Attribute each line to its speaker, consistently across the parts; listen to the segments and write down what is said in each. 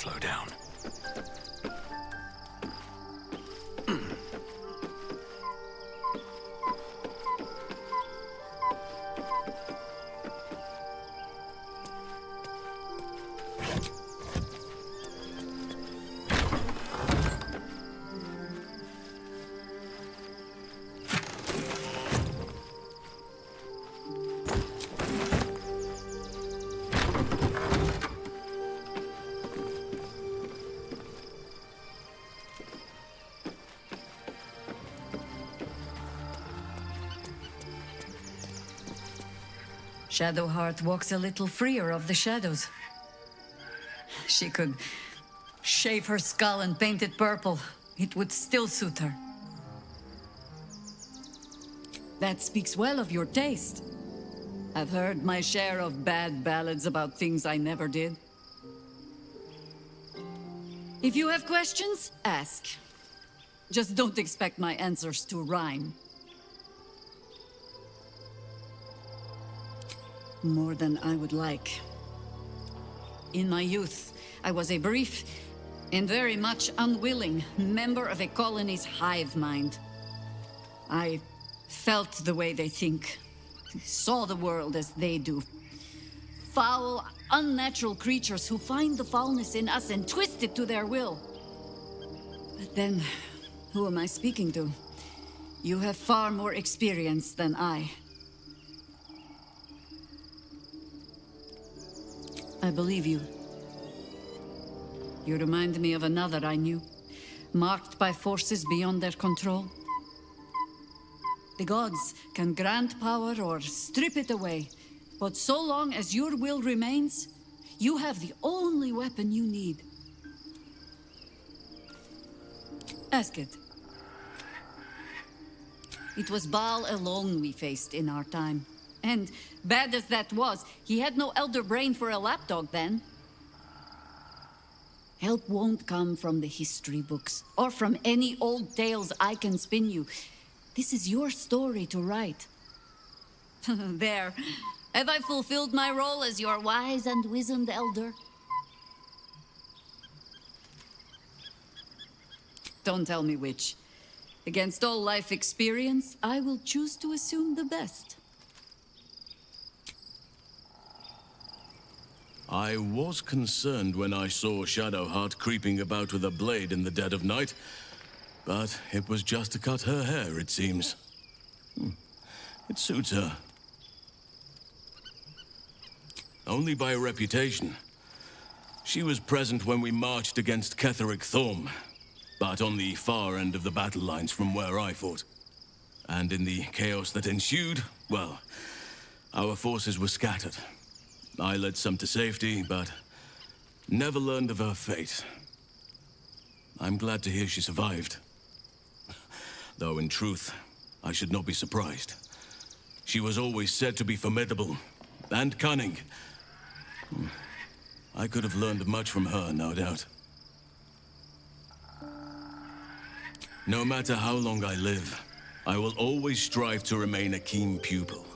Speaker 1: slow down.
Speaker 2: Shadowheart walks a little freer of the shadows. She could shave her skull and paint it purple. It would still suit her. That speaks well of your taste. I've heard my share of bad ballads about things I never did. If you have questions, ask. Just don't expect my answers to rhyme. More than I would like. In my youth, I was a brief and very much unwilling member of a colony's hive mind. I felt the way they think, saw the world as they do. Foul, unnatural creatures who find the foulness in us and twist it to their will. But then, who am I speaking to? You have far more experience than I. I believe you. You remind me of another I knew, marked by forces beyond their control. The gods can grant power or strip it away, but so long as your will remains, you have the only weapon you need. Ask it. It was Baal alone we faced in our time. And, bad as that was, he had no elder brain for a lapdog then. Help won't come from the history books, or from any old tales I can spin you. This is your story to write. There. Have I fulfilled my role as your wise and wizened elder? Don't tell me which. Against all life experience, I will choose to assume the best.
Speaker 3: I was concerned when I saw Shadowheart creeping about with a blade in the dead of night, but it was just to cut her hair, it seems. It suits her. Only by reputation. She was present when we marched against Ketheric Thorm, but on the far end of the battle lines from where I fought. And in the chaos that ensued, well, our forces were scattered. I led some to safety, but never learned of her fate. I'm glad to hear she survived. Though in truth, I should not be surprised. She was always said to be formidable and cunning. I could have learned much from her, no doubt. No matter how long I live, I will always strive to remain a keen pupil.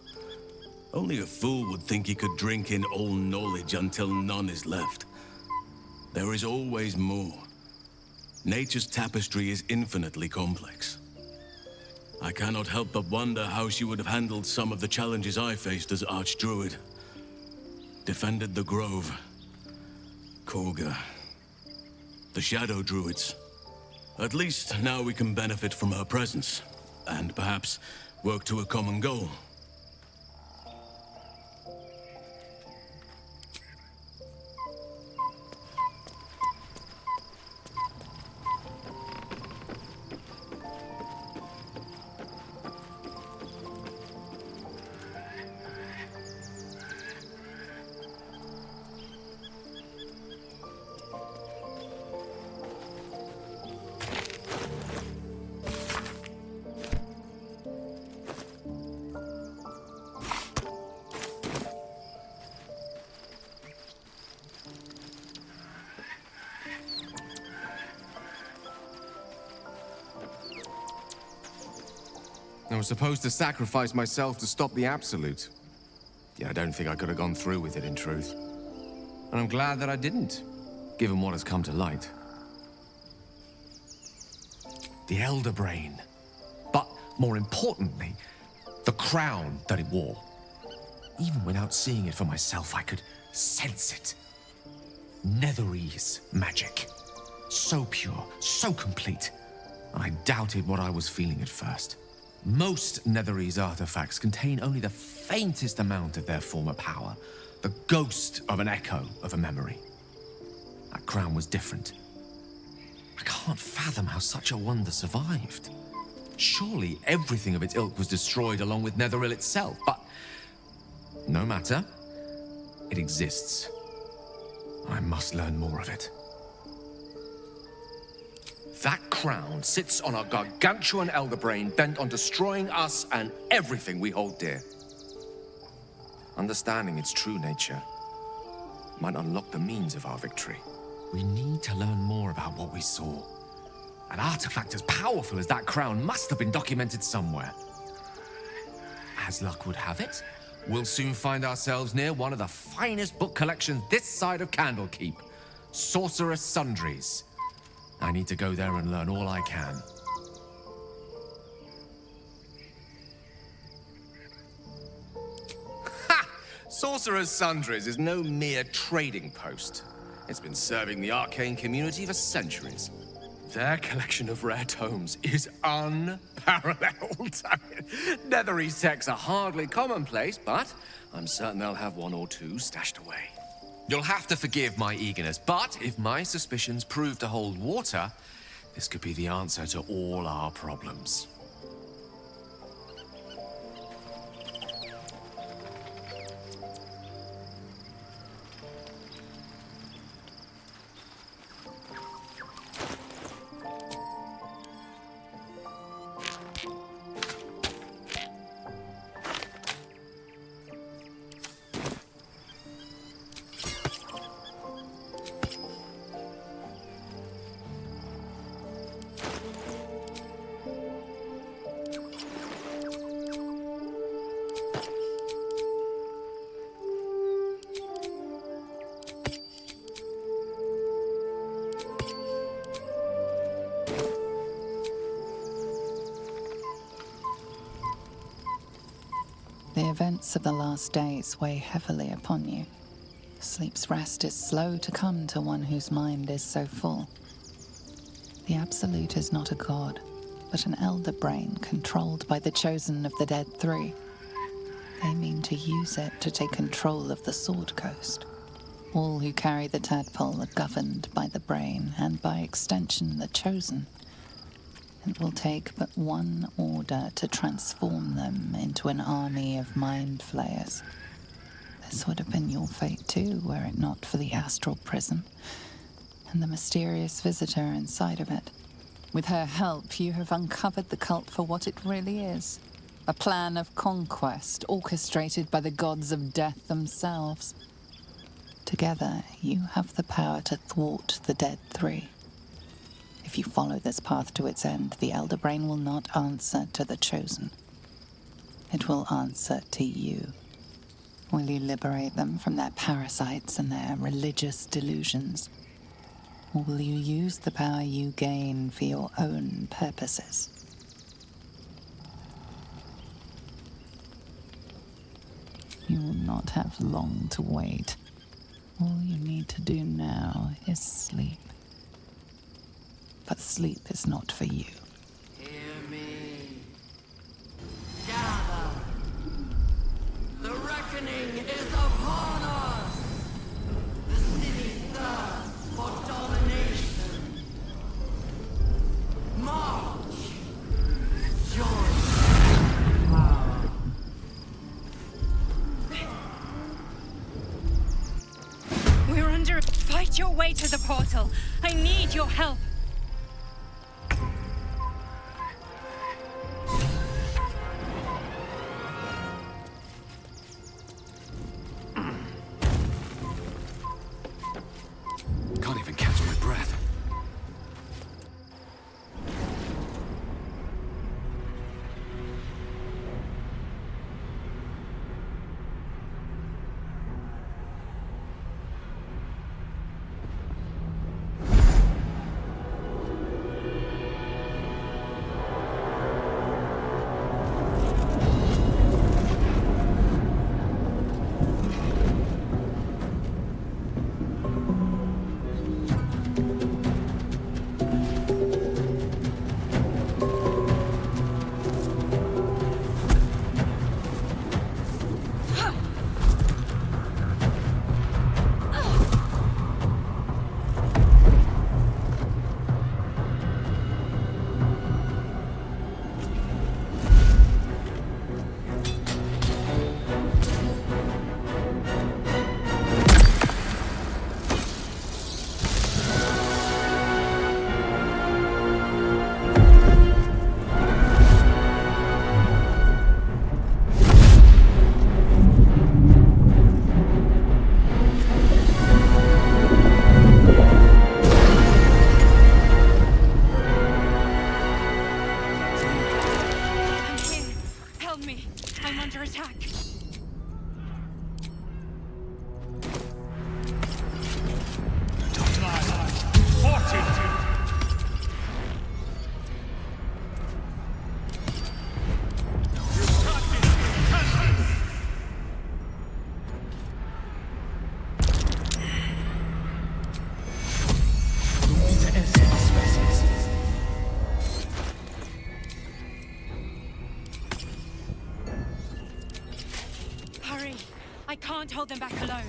Speaker 3: Only a fool would think he could drink in all knowledge until none is left. There is always more. Nature's tapestry is infinitely complex. I cannot help but wonder how she would have handled some of the challenges I faced as Archdruid. Defended the Grove, Korga, the Shadow Druids. At least now we can benefit from her presence, and perhaps work to a common goal.
Speaker 4: I was supposed to sacrifice myself to stop the Absolute. Yeah, I don't think I could have gone through with it, in truth. And I'm glad that I didn't. given what has come to light. The Elder Brain. But more importantly, the crown that it wore. Even without seeing it for myself, I could sense it. Netherese magic. So pure, so complete. I doubted what I was feeling at first. Most Netherese artifacts contain only the faintest amount of their former power, the ghost of an echo of a memory. That crown was different. I can't fathom how such a wonder survived. Surely everything of its ilk was destroyed along with Netheril itself, but no matter. It exists. I must learn more of it. That crown sits on a gargantuan elder brain bent on destroying us and everything we hold dear. Understanding its true nature might unlock the means of our victory. We need to learn more about what we saw. An artifact as powerful as that crown must have been documented somewhere. As luck would have it, we'll soon find ourselves near one of the finest book collections this side of Candlekeep. Sorcerer's Sundries. I need to go there and learn all I can. Ha! Sorcerer's Sundries is no mere trading post. It's been serving the arcane community for centuries. Their collection of rare tomes is unparalleled. Netherese texts are hardly commonplace, but I'm certain they'll have one or two stashed away. You'll have to forgive my eagerness, but if my suspicions prove to hold water, this could be the answer to all our problems.
Speaker 1: The events of the last days weigh heavily upon you. Sleep's rest is slow to come to one whose mind is so full. The Absolute is not a god, but an elder brain controlled by the chosen of the Dead Three. They mean to use it to take control of the Sword Coast. All who carry the tadpole are governed by the brain, and by extension the chosen. It will take but one order to transform them into an army of mind flayers. This would have been your fate too, were it not for the astral prison and the mysterious visitor inside of it. With her help, you have uncovered the cult for what it really is. A plan of conquest orchestrated by the gods of death themselves. Together, you have the power to thwart the Dead Three. If you follow this path to its end, the Elder Brain will not answer to the Chosen. It will answer to you. Will you liberate them from their parasites and their religious delusions? Or will you use the power you gain for your own purposes? You will not have long to wait. All you need to do now is sleep. But sleep is not for you.
Speaker 5: Hear me. Gather. The reckoning is upon us. The city thirsts for domination. March. Join power.
Speaker 6: We're under. Fight your way to the portal. I need your help.
Speaker 4: Can't even catch my breath.
Speaker 6: can't hold them back alone.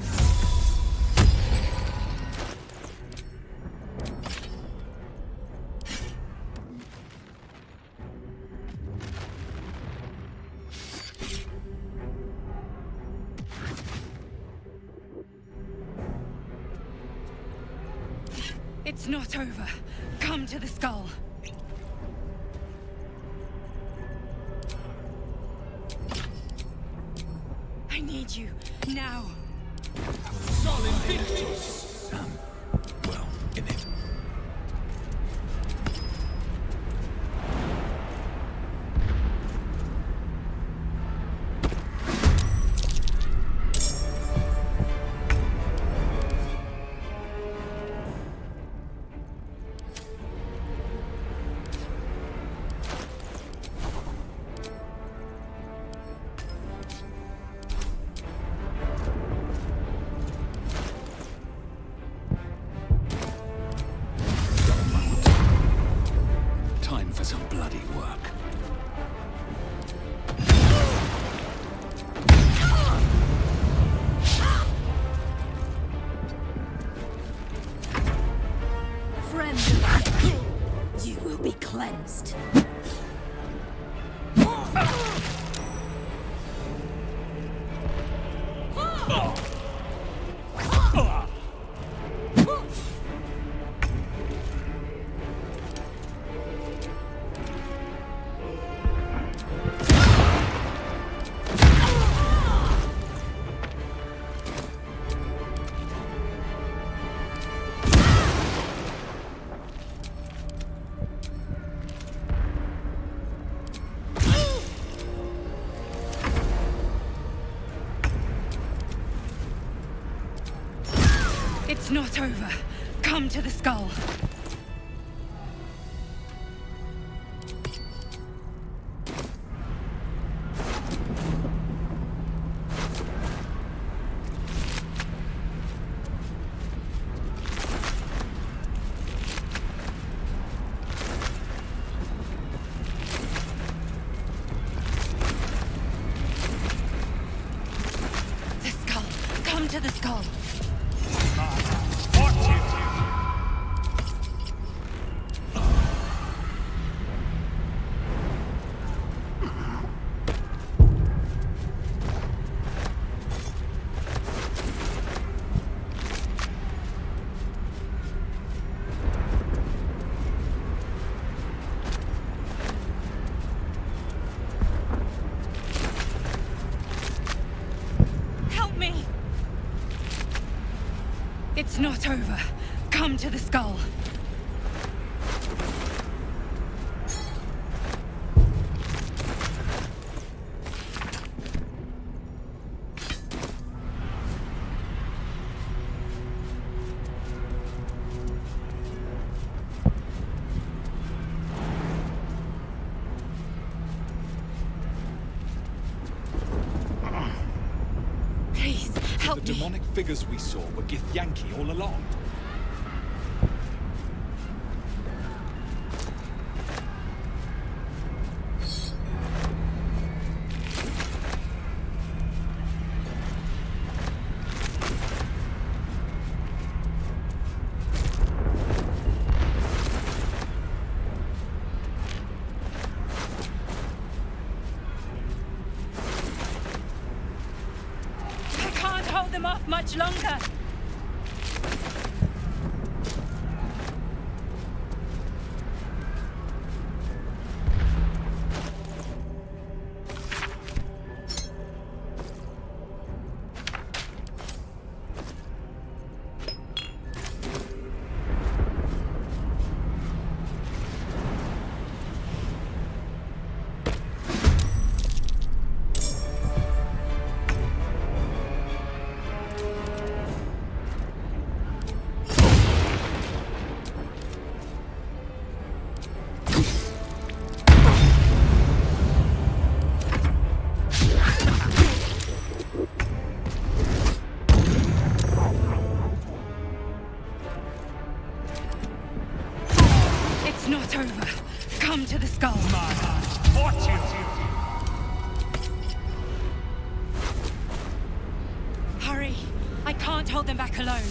Speaker 6: It's not over. Come to the skull. I need you now.
Speaker 3: Sol Invictus! Well, in it.
Speaker 6: It's not over. Come to the skull. The skull. Come to the skull. It's not over. Come to the skull. Please, help me.
Speaker 7: The demonic figures we saw were Githyanki all along.
Speaker 6: Much longer. Not over. Come to the skull.
Speaker 7: Watch it!
Speaker 6: Hurry. can't hold them back alone.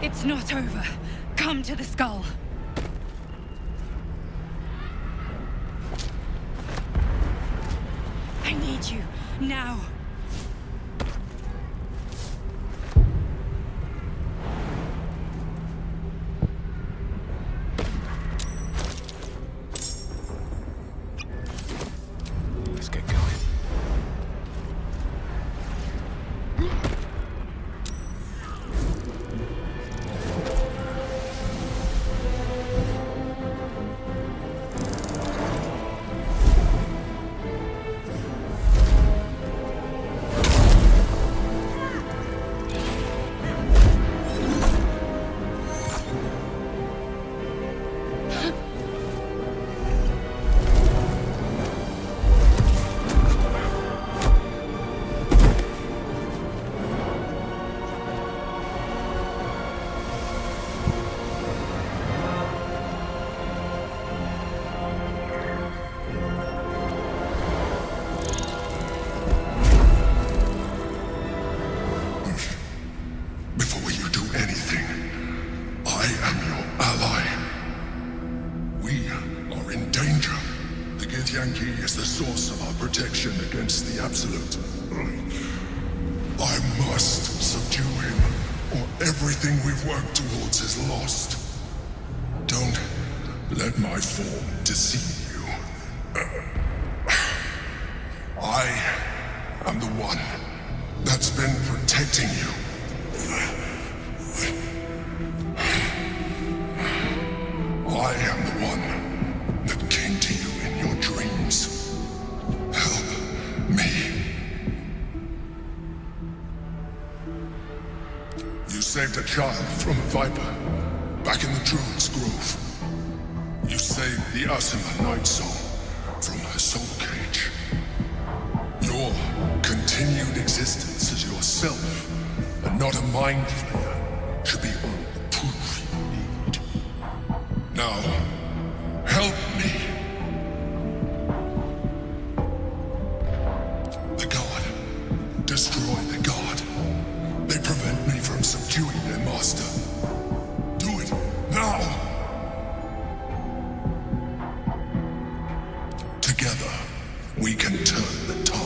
Speaker 6: It's not over. Come to the skull. I need you, now.
Speaker 4: Let's get going.
Speaker 8: is the source of our protection against the Absolute. I must subdue him, or everything we've worked towards is lost. Don't let my form deceive you. I am the one that's been protecting you. I am the one that came to you in your dreams. Help me. You saved a child from a viper back in the Druid's Grove. You saved the Asima Night Soul from her soul cage. Your continued existence as yourself, and not a mind flayer, should be all the proof you need. Now, help me. The God. Destroy the God. They prevent me from subduing their master. Do it now. Together, we can turn the tide.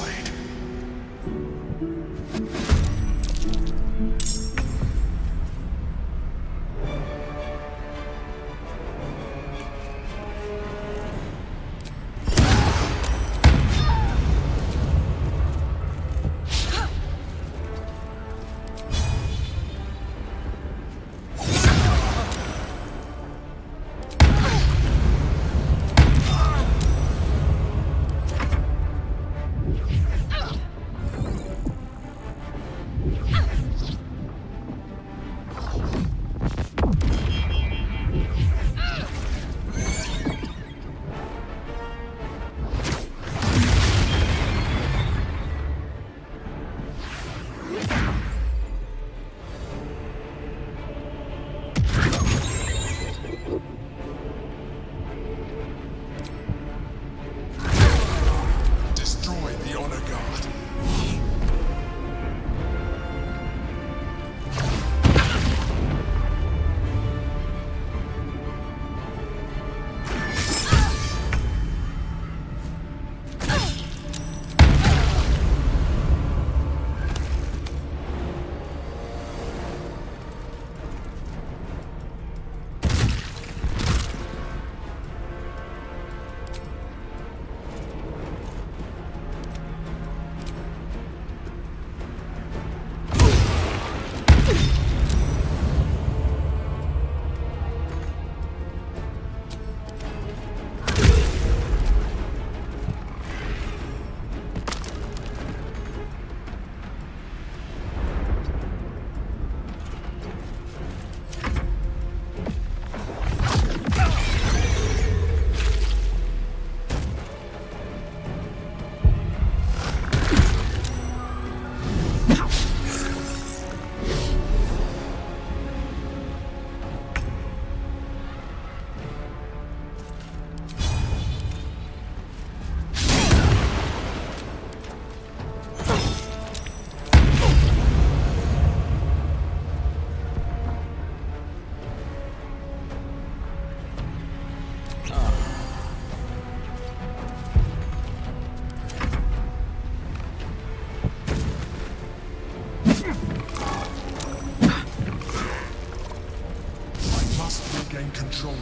Speaker 8: regain control.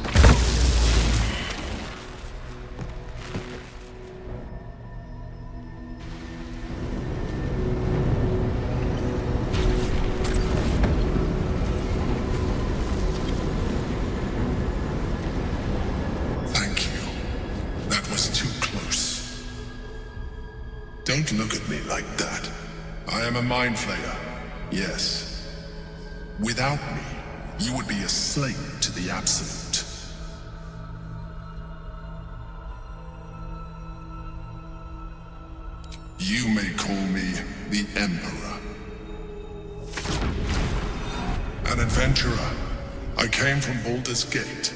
Speaker 8: Thank you. That was too close. Don't look at me like that. I am a mind flayer. Yes. Without me, you would be a slave to the Absolute. You may call me the Emperor. An adventurer. I came from Baldur's Gate,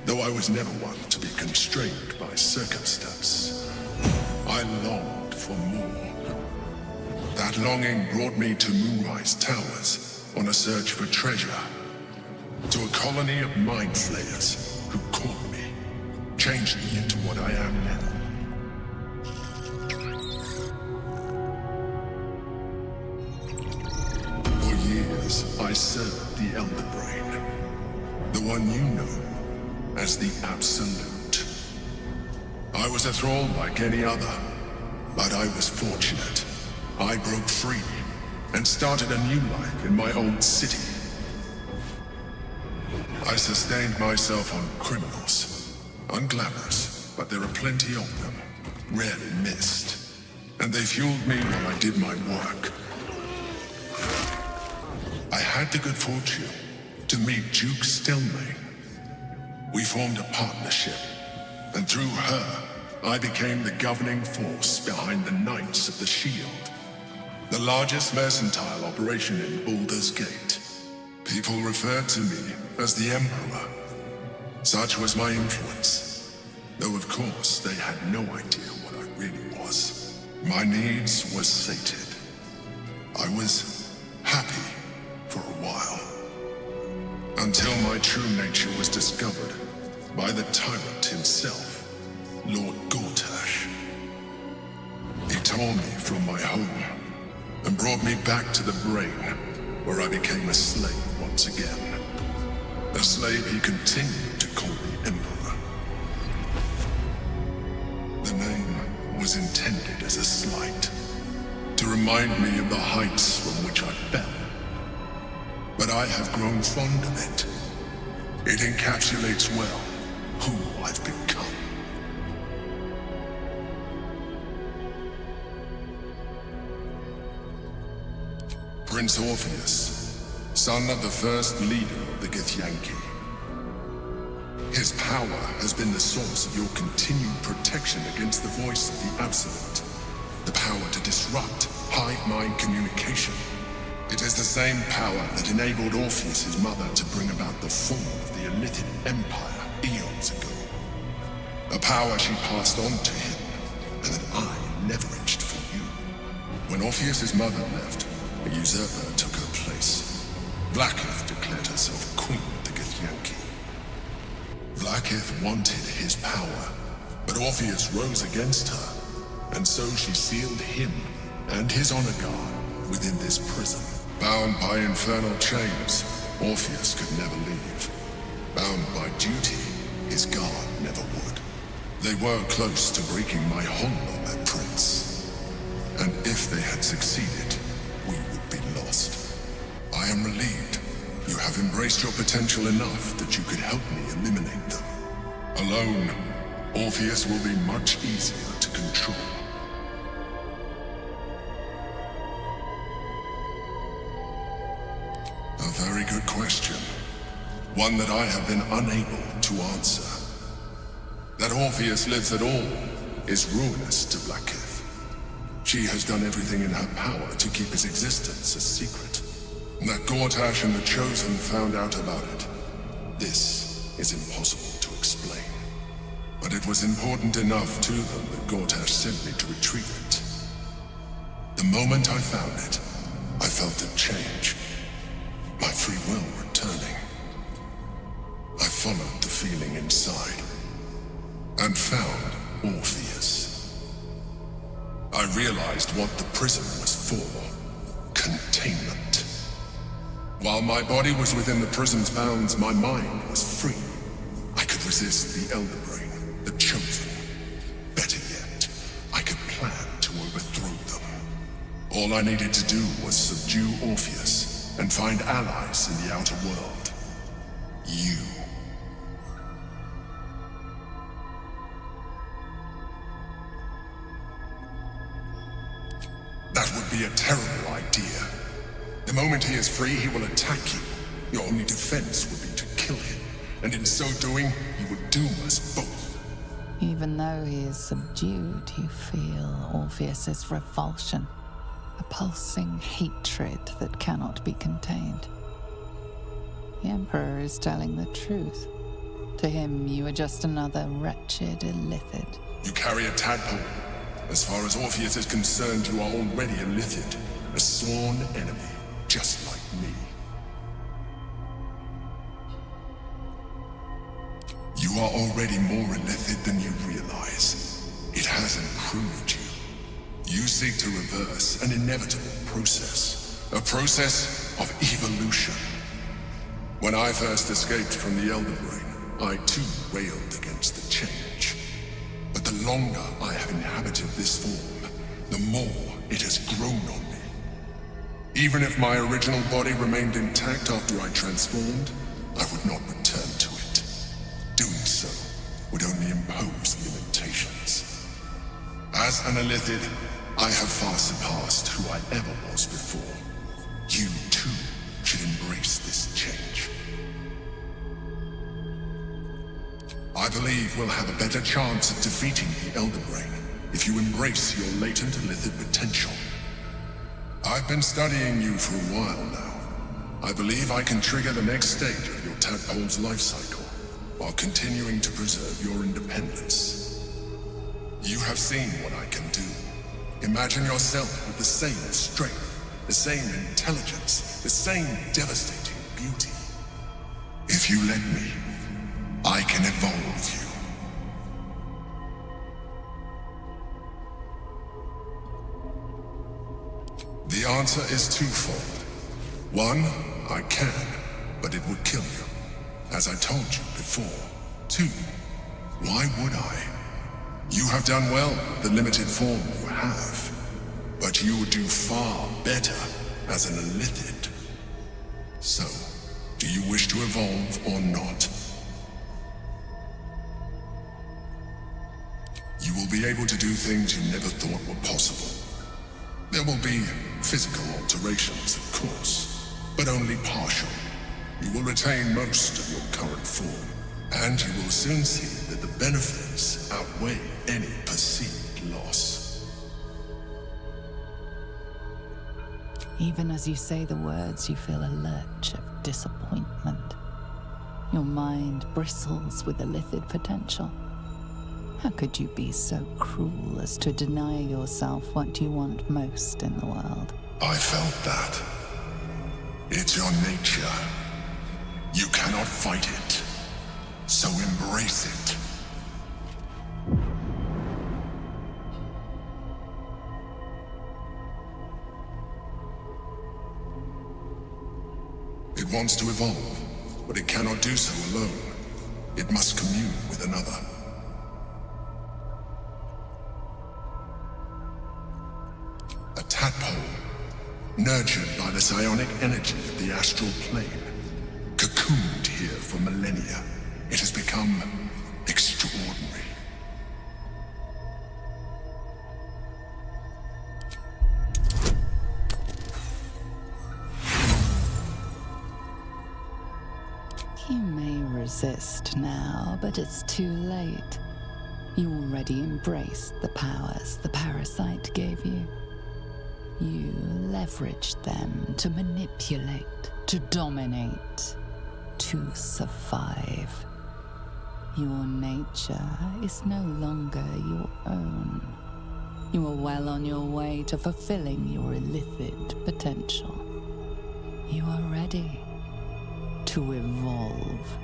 Speaker 8: though I was never one to be constrained by circumstance. I longed for more. That longing brought me to Moonrise Towers on a search for treasure. To a colony of mind flayers who caught me, changed me into what I am now. For years, I served the Elder Brain, the one you know as the Absolute. I was a thrall like any other, but I was fortunate. I broke free and started a new life in my old city. I sustained myself on criminals. Unglamorous, but there are plenty of them. Rarely missed. And they fueled me while I did my work. I had the good fortune to meet Duke Stelmane. We formed a partnership, and through her, I became the governing force behind the Knights of the Shield, the largest mercantile operation in Baldur's Gate. People referred to me as the Emperor. Such was my influence, though of course they had no idea what I really was. My needs were sated. I was happy for a while, until my true nature was discovered by the tyrant himself, Lord Gortash. He tore me from my home and brought me back to the Brain, where I became a slave once again. A slave he continued to call me Emperor. The name was intended as a slight, to remind me of the heights from which I fell. But I have grown fond of it. It encapsulates well who I've become. Prince Orpheus, son of the first leader of the Githyanki. His power has been the source of your continued protection against the voice of the Absolute. The power to disrupt hive mind communication. It is the same power that enabled Orpheus's mother to bring about the fall of the Elithid Empire eons ago. A power she passed on to him, and that I leveraged for you. When Orpheus's mother left, a usurper took her place. Blackith declared herself queen of the Githyanki. Blackith wanted his power, but Orpheus rose against her, and so she sealed him and his honor guard within this prison. Bound by infernal chains, Orpheus could never leave. Bound by duty, his guard never would. They were close to breaking my hold on that prince. And if they had succeeded, we would be lost. I am relieved you have embraced your potential enough that you could help me eliminate them. Alone, Orpheus will be much easier to control. A very good question. One that I have been unable to answer. That Orpheus lives at all is ruinous to Blackith. She has done everything in her power to keep his existence a secret. That Gortash and the Chosen found out about it. This is impossible to explain. But it was important enough to them that Gortash sent me to retrieve it. The moment I found it, I felt a change. My free will returning. I followed the feeling inside and found Orpheus. I realized what the prison was for. Containment. While my body was within the prison's bounds, my mind was free. resist the Elder Brain, the Chosen. Better yet, I could plan to overthrow them. All I needed to do was subdue Orpheus and find allies in the outer world. You. That would be a terrible idea. The moment he is free, he will attack you. Your only defense would be to kill him, and in so doing, he would doom us both.
Speaker 1: Even though he is subdued, you feel Orpheus's revulsion, a pulsing hatred that cannot be contained. The Emperor is telling the truth. To him, you are just another wretched illithid.
Speaker 8: You carry a tadpole. As far as Orpheus is concerned, you are already a illithid, a sworn enemy, just like me. You are already more illithid than you realize. It has improved you. You seek to reverse an inevitable process, a process of evolution. When I first escaped from the Elder Brain, I too railed against the change. But the longer I have inhabited this form, the more it has grown on me. Even if my original body remained intact after I transformed, I would not return to it. Doing so would only impose limitations. As an illithid, I have far surpassed who I ever was before. You too should embrace this change. I believe we'll have a better chance of defeating the Elder Brain if you embrace your latent illithid potential. I've been studying you for a while now. I believe I can trigger the next stage of your tadpole's life cycle while continuing to preserve your independence. You have seen what I can do. Imagine yourself with the same strength, the same intelligence, the same devastating beauty. If you let me, I can evolve you. The answer is twofold. One, I can, but it would kill you, as I told you before. Two, why would I? You have done well with the limited form you have, but you would do far better as an illithid. So, do you wish to evolve or not? You will be able to do things you never thought were possible. There will be physical alterations, of course, but only partial. You will retain most of your current form, and you will soon see that the benefits outweigh any perceived loss.
Speaker 1: Even as you say the words, you feel a lurch of disappointment. Your mind bristles with illithid potential. How could you be so cruel as to deny yourself what you want most in the world?
Speaker 8: I felt that. It's your nature. You cannot fight it. So embrace it. It wants to evolve, but it cannot do so alone. It must commune with another. A tadpole, nurtured by the psionic energy of the astral plane, cocooned here for millennia, it has become extraordinary.
Speaker 1: You may resist now, but it's too late. You already embraced the powers the parasite gave you. You leveraged them to manipulate, to dominate, to survive. Your nature is no longer your own. You are well on your way to fulfilling your illithid potential. You are ready to evolve.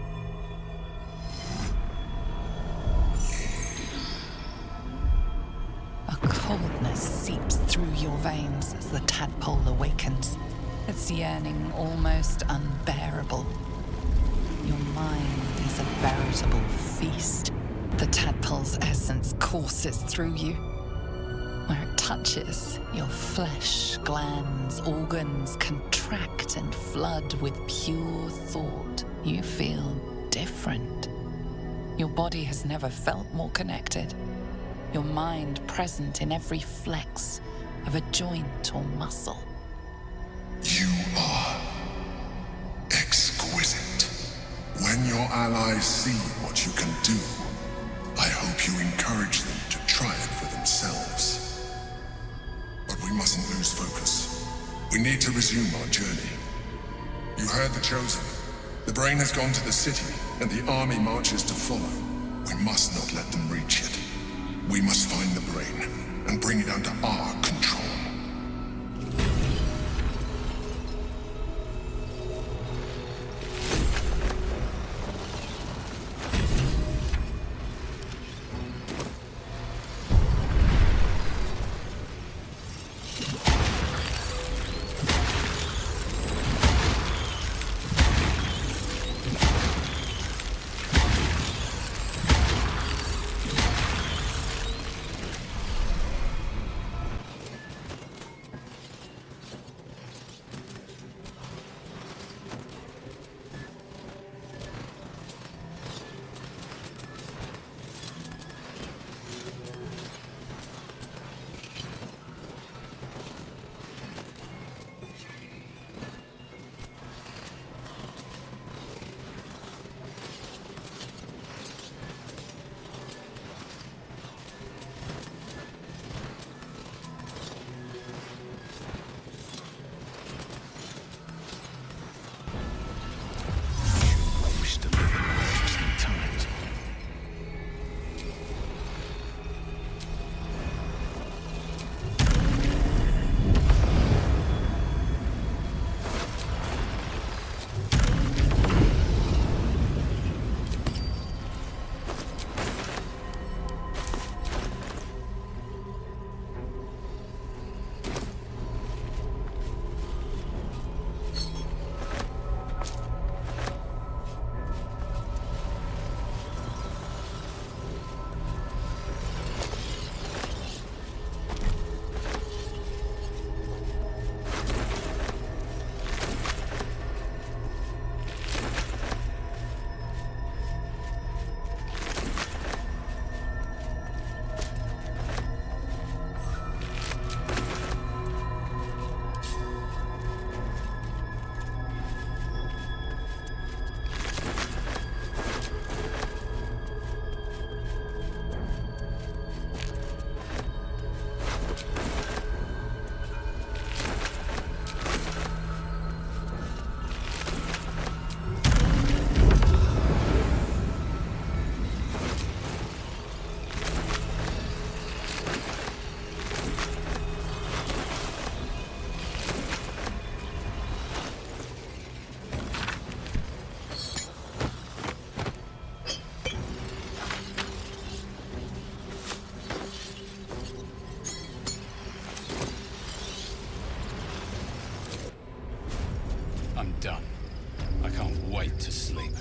Speaker 1: A coldness seeps through your veins as the tadpole awakens, its yearning almost unbearable. Your mind is a veritable feast. The tadpole's essence courses through you. Where it touches, your flesh, glands, organs contract and flood with pure thought. You feel different. Your body has never felt more connected. Your mind present in every flex of a joint or muscle.
Speaker 8: You are exquisite. When your allies see what you can do, I hope you encourage them to try it for themselves. But we mustn't lose focus. We need to resume our journey. You heard the Chosen. The brain has gone to the city, and the army marches to follow. We must not let them reach it. We must find the brain and bring it under our control.
Speaker 7: I'm done. I can't wait to sleep.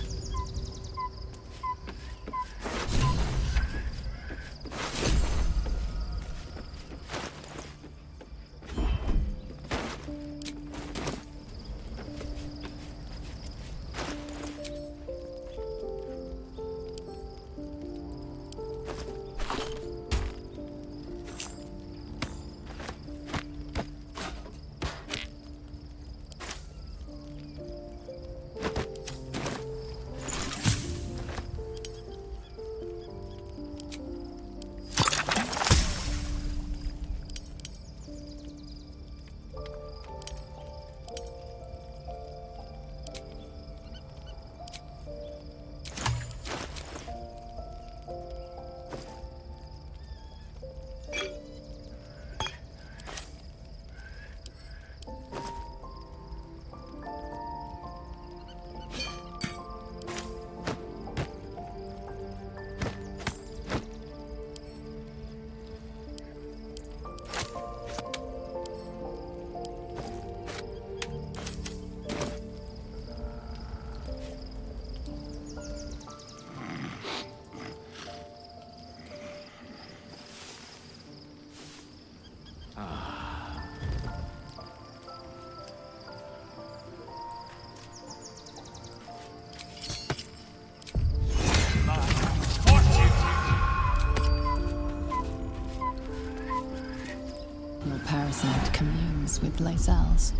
Speaker 1: someplace else.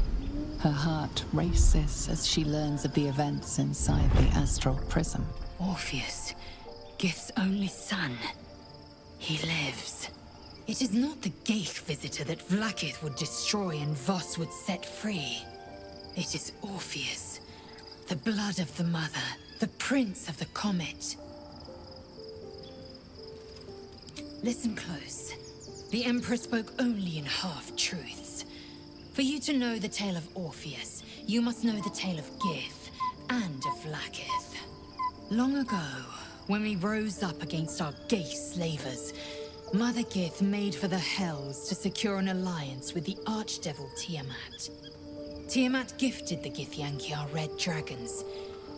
Speaker 1: Her heart races as she learns of the events inside the astral prism.
Speaker 9: Orpheus, Gith's only son. He lives. It is not the Geich visitor that Vlaakith would destroy and Voss would set free. It is Orpheus, the blood of the mother, the prince of the comet. Listen close. The Emperor spoke only in half-truths. For you to know the tale of Orpheus, you must know the tale of Gith and of Vlaakith. Long ago, when we rose up against our Geich slavers, Mother Gith made for the Hells to secure an alliance with the archdevil Tiamat. Tiamat gifted the Githyanki our red dragons.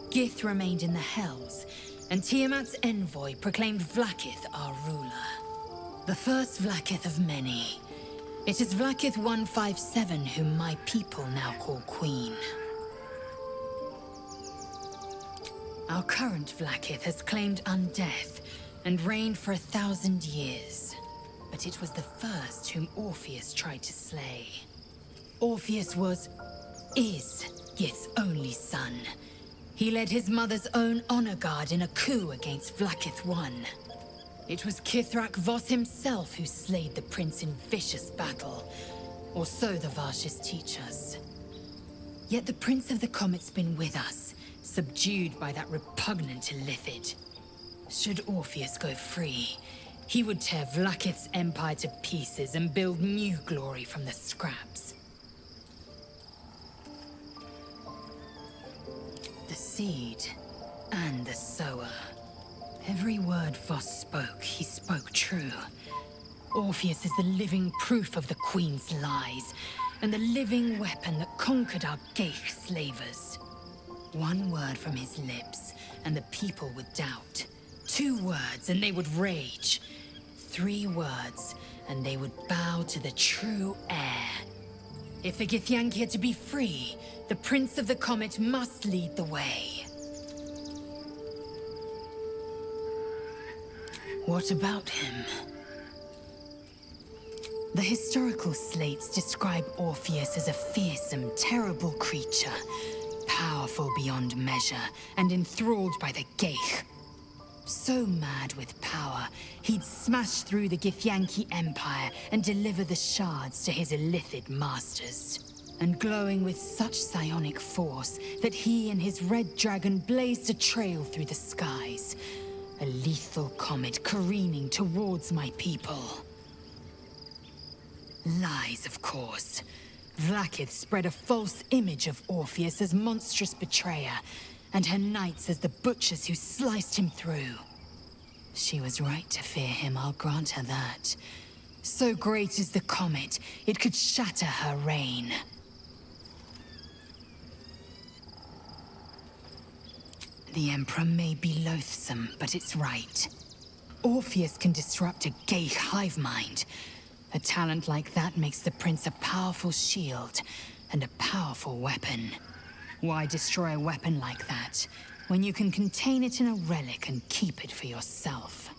Speaker 9: Gith remained in the Hells, and Tiamat's envoy proclaimed Vlaakith our ruler. The first Vlaakith of many. It is Vlaakith 157 whom my people now call Queen. Our current Vlaakith has claimed undeath and reigned for 1,000 years. But it was the first whom Orpheus tried to slay. Orpheus is Gith's only son. He led his mother's own honor guard in a coup against Vlaakith I. It was Kithrak Voss himself who slayed the prince in vicious battle, or so the Varshas teach us. Yet the Prince of the Comet's been with us, subdued by that repugnant Illithid. Should Orpheus go free, he would tear Vlaakith's empire to pieces and build new glory from the scraps. The seed and the sower. Every word Voss spoke, he spoke true. Orpheus is the living proof of the Queen's lies, and the living weapon that conquered our Geich slavers. One word from his lips, and the people would doubt. 2 words, and they would rage. 3 words, and they would bow to the true heir. If the Githyanki are to be free, the Prince of the Comet must lead the way. What about him? The historical slates describe Orpheus as a fearsome, terrible creature, powerful beyond measure, and enthralled by the Geich. So mad with power, he'd smash through the Githyanki Empire and deliver the shards to his Illithid masters. And glowing with such psionic force that he and his red dragon blazed a trail through the skies. A lethal comet careening towards my people. Lies, of course. Vlaakith spread a false image of Orpheus as monstrous betrayer, and her knights as the butchers who sliced him through. She was right to fear him, I'll grant her that. So great is the comet, it could shatter her reign. The Emperor may be loathsome, but it's right. Orpheus can disrupt a Geich hive mind. A talent like that makes the Prince a powerful shield and a powerful weapon. Why destroy a weapon like that, when you can contain it in a relic and keep it for yourself?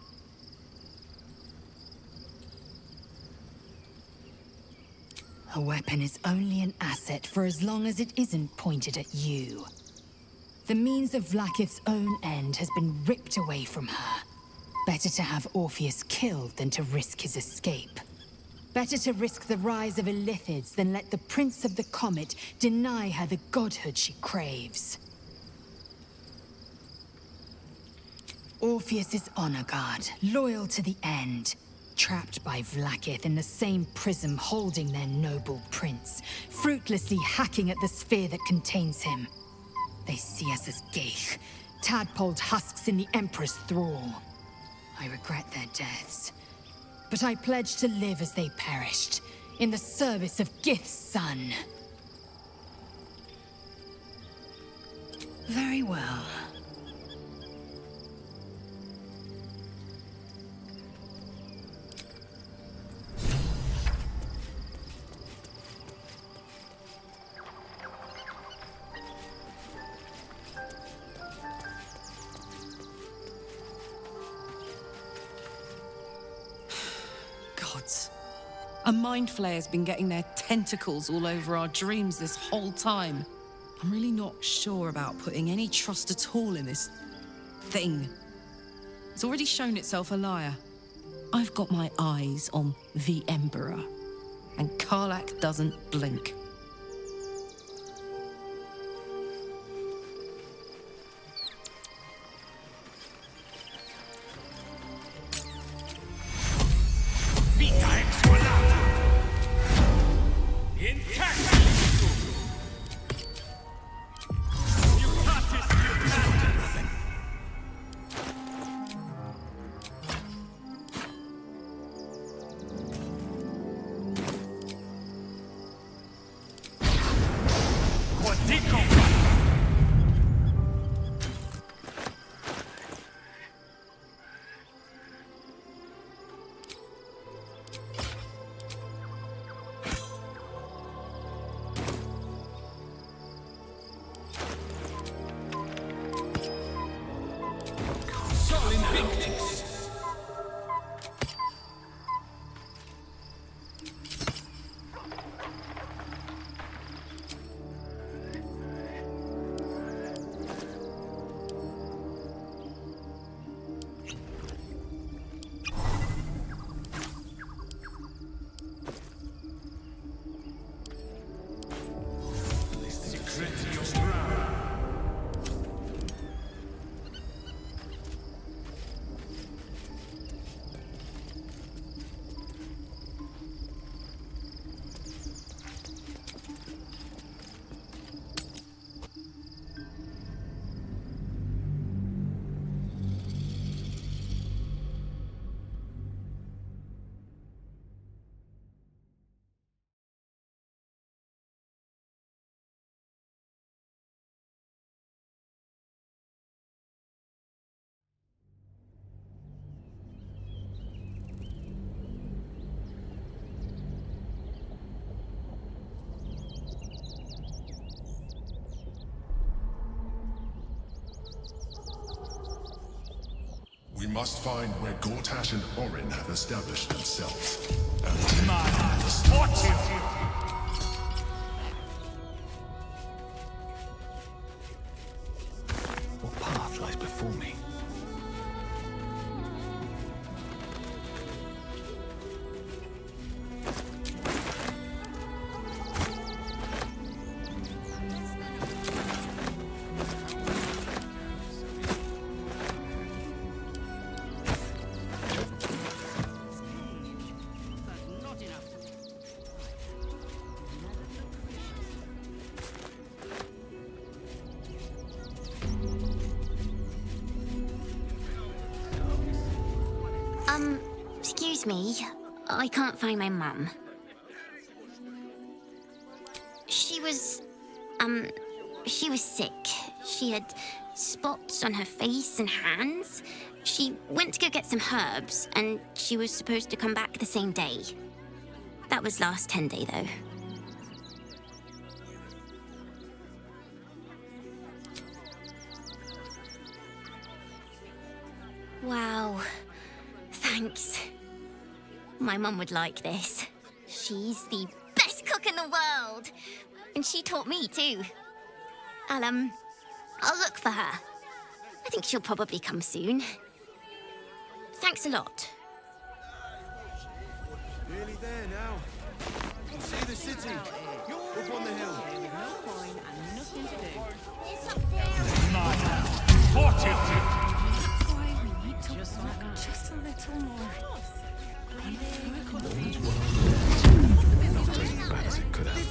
Speaker 9: A weapon is only an asset for as long as it isn't pointed at you. The means of Vlaakith's own end has been ripped away from her. Better to have Orpheus killed than to risk his escape. Better to risk the rise of Illithids than let the Prince of the Comet deny her the godhood she craves. Orpheus is honor guard, loyal to the end. Trapped by Vlaakith in the same prism holding their noble prince, fruitlessly hacking at the sphere that contains him. They see us as Geich, tadpoled husks in the Emperor's thrall. I regret their deaths, but I pledge to live as they perished, in the service of Gith's son. Very well.
Speaker 10: A mind flayer's been getting their tentacles all over our dreams this whole time. I'm really not sure about putting any trust at all in this thing. It's already shown itself a liar. I've got my eyes on the Emperor, and Karlach doesn't blink.
Speaker 8: We must find where Gortash and Orin have established themselves.
Speaker 3: What path lies before me?
Speaker 11: Excuse me, I can't find my mum. She was sick. She had spots on her face and hands. She went to go get some herbs, and she was supposed to come back the same day. That was last 10 day, though. Wow. Thanks. My mum would like this. She's the best cook in the world. And she taught me too. I'll look for her. I think she'll probably come soon. Thanks a lot.
Speaker 12: Nearly there now. You see the city. Up on the hill.
Speaker 10: No coin and nothing to do.
Speaker 11: It's up there.
Speaker 6: That's why we need to work just a little more.
Speaker 3: Not as bad as it could have.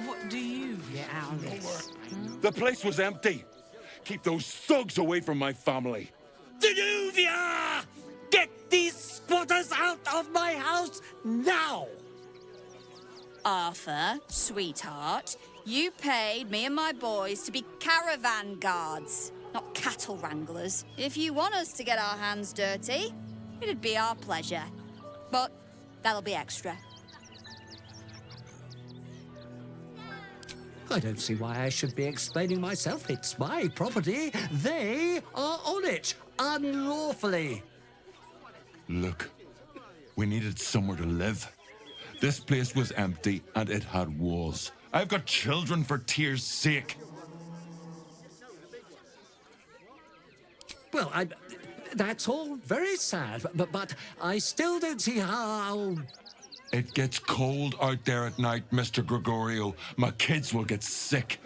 Speaker 10: What do you get out of this?
Speaker 13: The place was empty. Keep those thugs away from my family.
Speaker 5: Danuvia! Get these spotters out of my house now!
Speaker 14: Arthur, sweetheart, you paid me and my boys to be caravan guards, not cattle wranglers. If you want us to get our hands dirty, it'd be our pleasure. But that'll be extra.
Speaker 5: I don't see why I should be explaining myself. It's my property. They are on it, unlawfully.
Speaker 8: Look,
Speaker 13: We needed somewhere to live. This place was empty and it had walls. I've got children for tears' sake.
Speaker 5: Well, that's all very sad, but I still don't see how...
Speaker 13: It gets cold out there at night, Mr. Gregorio. My kids will get sick.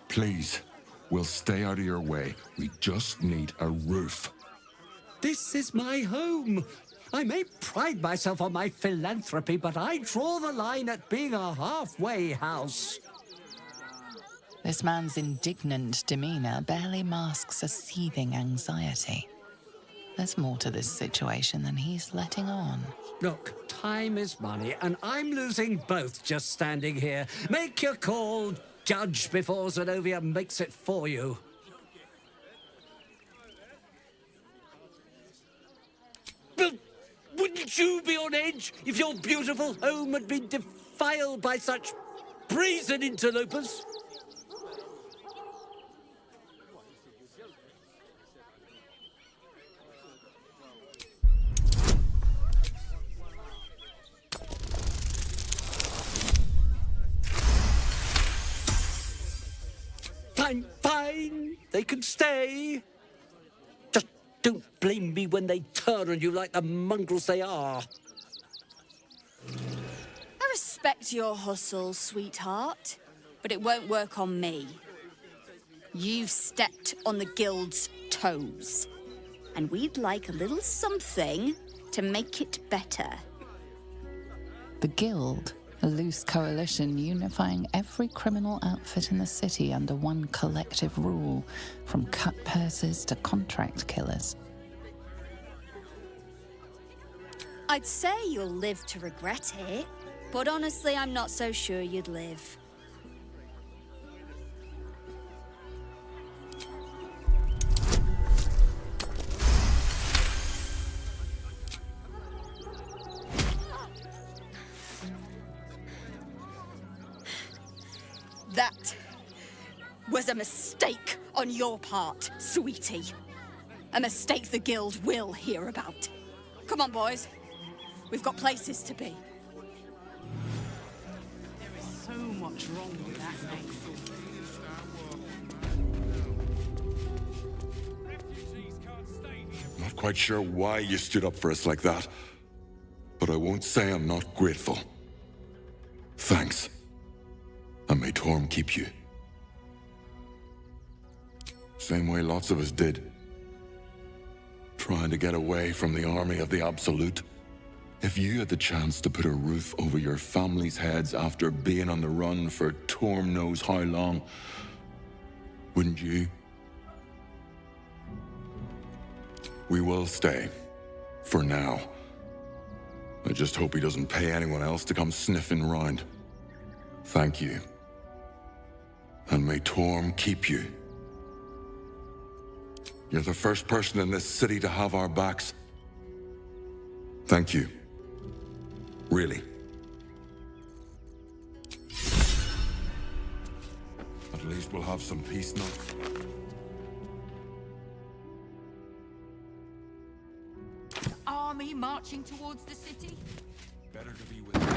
Speaker 13: Please, we'll stay out of your way. We just need a roof.
Speaker 5: This is my home. I may pride myself on my philanthropy, but I draw the line at being a halfway house.
Speaker 1: This man's indignant demeanor barely masks a seething anxiety. There's more to this situation than he's letting on.
Speaker 5: Look, time is money, and I'm losing both just standing here. Make your call, judge, before Zenobia makes it for you. But wouldn't you be on edge if your beautiful home had been defiled by such brazen interlopers? Fine. They can stay. Just don't blame me when they turn on you like the mongrels they are.
Speaker 14: I respect your hustle, sweetheart, but it won't work on me. You've stepped on the guild's toes, and we'd like a little something to make it better.
Speaker 1: The Guild, a loose coalition unifying every criminal outfit in the city under one collective rule, from cut purses to contract killers.
Speaker 14: I'd say you'll live to regret it, but honestly, I'm not so sure you'd live. That was a mistake on your part, sweetie. A mistake the Guild will hear about. Come on, boys. We've got places to be.
Speaker 10: There is so much wrong with that name.
Speaker 8: Not quite sure why you stood up for us like that, but I won't say I'm not grateful. Thanks. And may Torm keep you. Same way lots of us did. Trying to get away from the army of the Absolute. If you had the chance to put a roof over your family's heads after being on the run for Torm knows how long, wouldn't you? We will stay. For now. I just hope he doesn't pay anyone else to come sniffing round. Thank you. And may Torm keep you. You're the first person in this city to have our backs. Thank you. Really. At least we'll have some peace now.
Speaker 9: Army marching towards the city?
Speaker 8: Better to be with you.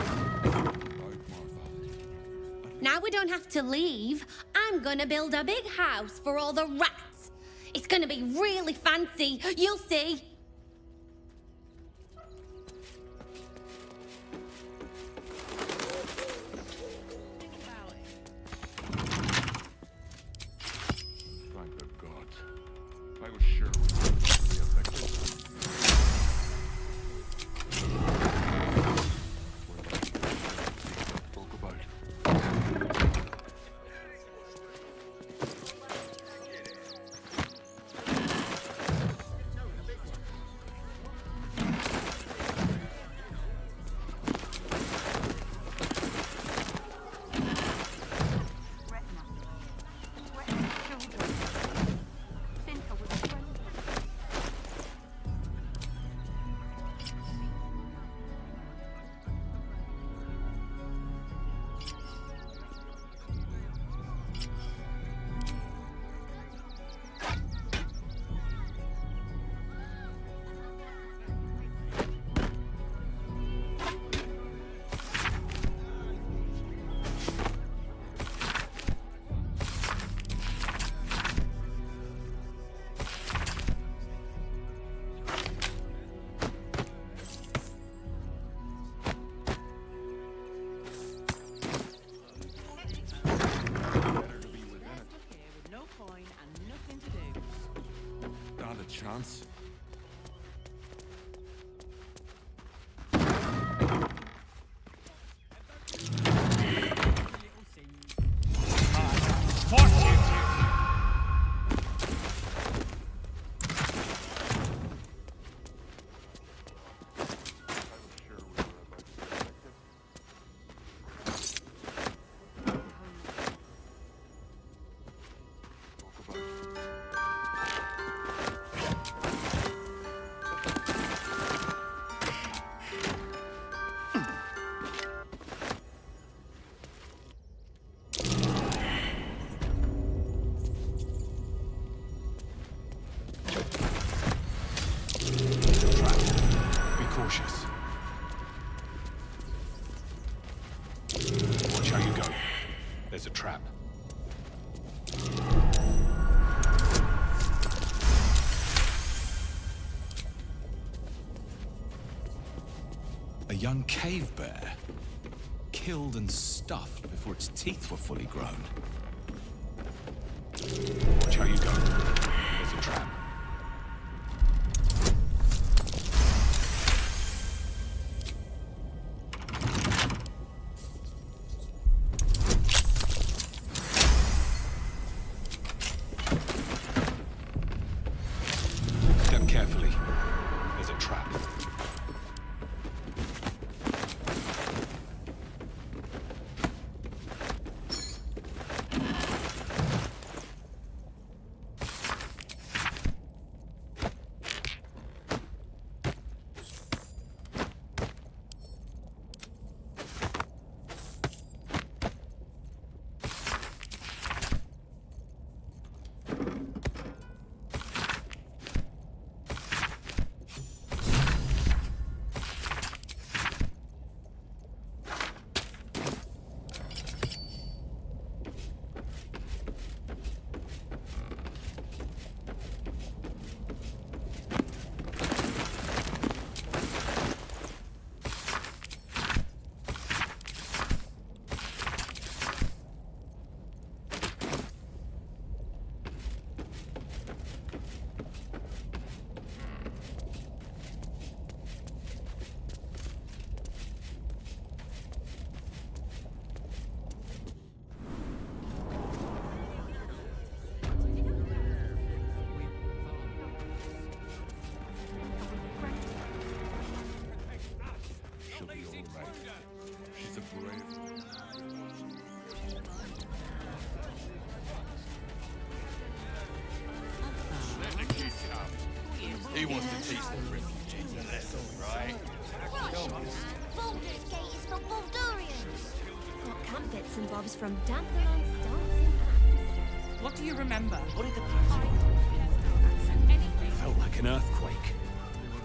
Speaker 15: Now we don't have to leave. I'm gonna build a big house for all the rats. It's gonna be really fancy. You'll see.
Speaker 8: Thank the gods. I was sure we would be affected.
Speaker 4: chance.
Speaker 7: There's a trap.
Speaker 16: A young cave bear, killed and stuffed before its teeth were fully grown.
Speaker 7: Watch how you go. There's a trap.
Speaker 16: Step carefully. There's a trap.
Speaker 13: She'll be all right. She's a brave...
Speaker 12: He wants to teach the refugees a lesson, right?
Speaker 17: Baldur's Gate is for Baldurians. Got camp bits and bobs from Dandelon's dancing hands.
Speaker 10: What do you remember?
Speaker 12: What did the
Speaker 7: Felt like an earthquake.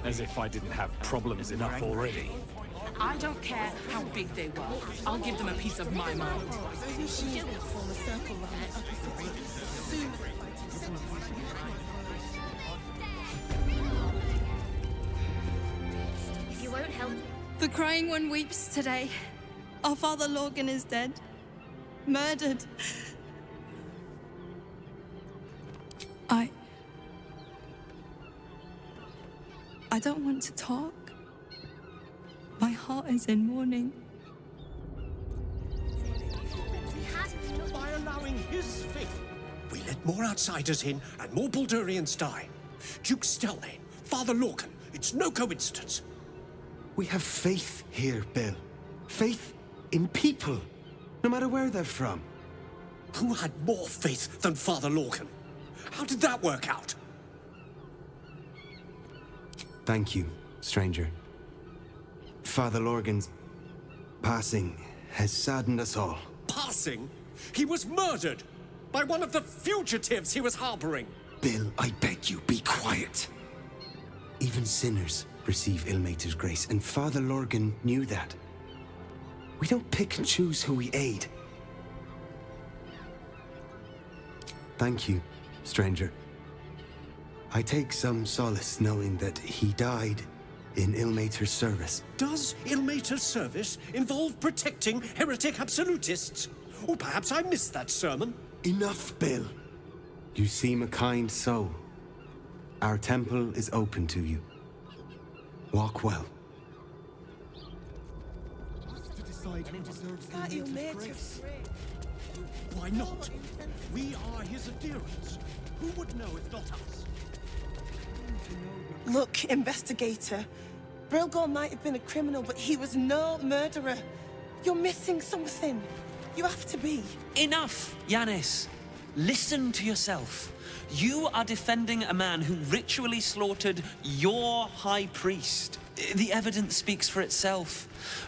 Speaker 7: As if I didn't have problems enough already.
Speaker 10: I don't care how big they were. I'll give them a piece of my mind.
Speaker 17: Form a circle around opposite. If you won't help,
Speaker 18: The crying one weeps today. Our father Lorgan is dead. Murdered. I don't want to talk. My heart is in mourning.
Speaker 12: By allowing his faith, we let more outsiders in and more Baldurians die. Duke Stellane, Father Lorcan, it's no coincidence.
Speaker 19: We have faith here, Bill. Faith in people, no matter where they're from.
Speaker 12: Who had more faith than Father Lorcan? How did that work out?
Speaker 19: Thank you, stranger. Father Lorgan's passing has saddened us all.
Speaker 12: Passing? He was murdered by one of the fugitives he was harboring.
Speaker 19: Bill, I beg you, be quiet. Even sinners receive Ilmater's grace, and Father Lorgan knew that. We don't pick and choose who we aid. Thank you, stranger. I take some solace knowing that he died in Ilmater's service.
Speaker 12: Does Ilmater's service involve protecting heretic absolutists? Or perhaps I missed that sermon.
Speaker 19: Enough, Bill. You seem a kind soul. Our temple is open to you. Walk well.
Speaker 12: To decide who deserves Ilmater's grace. Why not? We are his adherents. Who would know if not us?
Speaker 20: Look, investigator. Brilgor might have been a criminal, but he was no murderer. You're missing something. You have to be.
Speaker 21: Enough, Yanis. Listen to yourself. You are defending a man who ritually slaughtered your high priest. The evidence speaks for itself.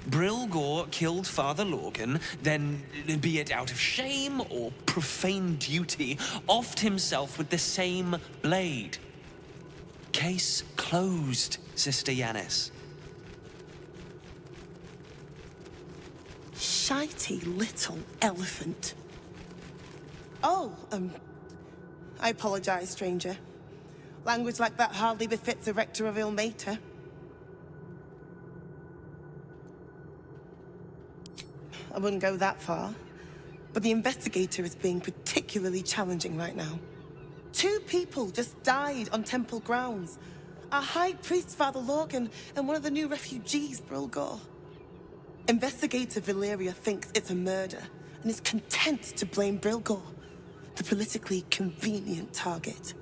Speaker 21: Brilgor killed Father Lorgan, then, be it out of shame or profane duty, offed himself with the same blade. Case closed, Sister Yanis.
Speaker 20: Shitey little elephant. Oh, I apologize, stranger. Language like that hardly befits a rector of Ilmater. I wouldn't go that far, but the investigator is being particularly challenging right now. 2 people just died on temple grounds. Our high priest, Father Lorgan, and one of the new refugees, Brilgor. Investigator Valeria thinks it's a murder and is content to blame Brilgor, the politically convenient target.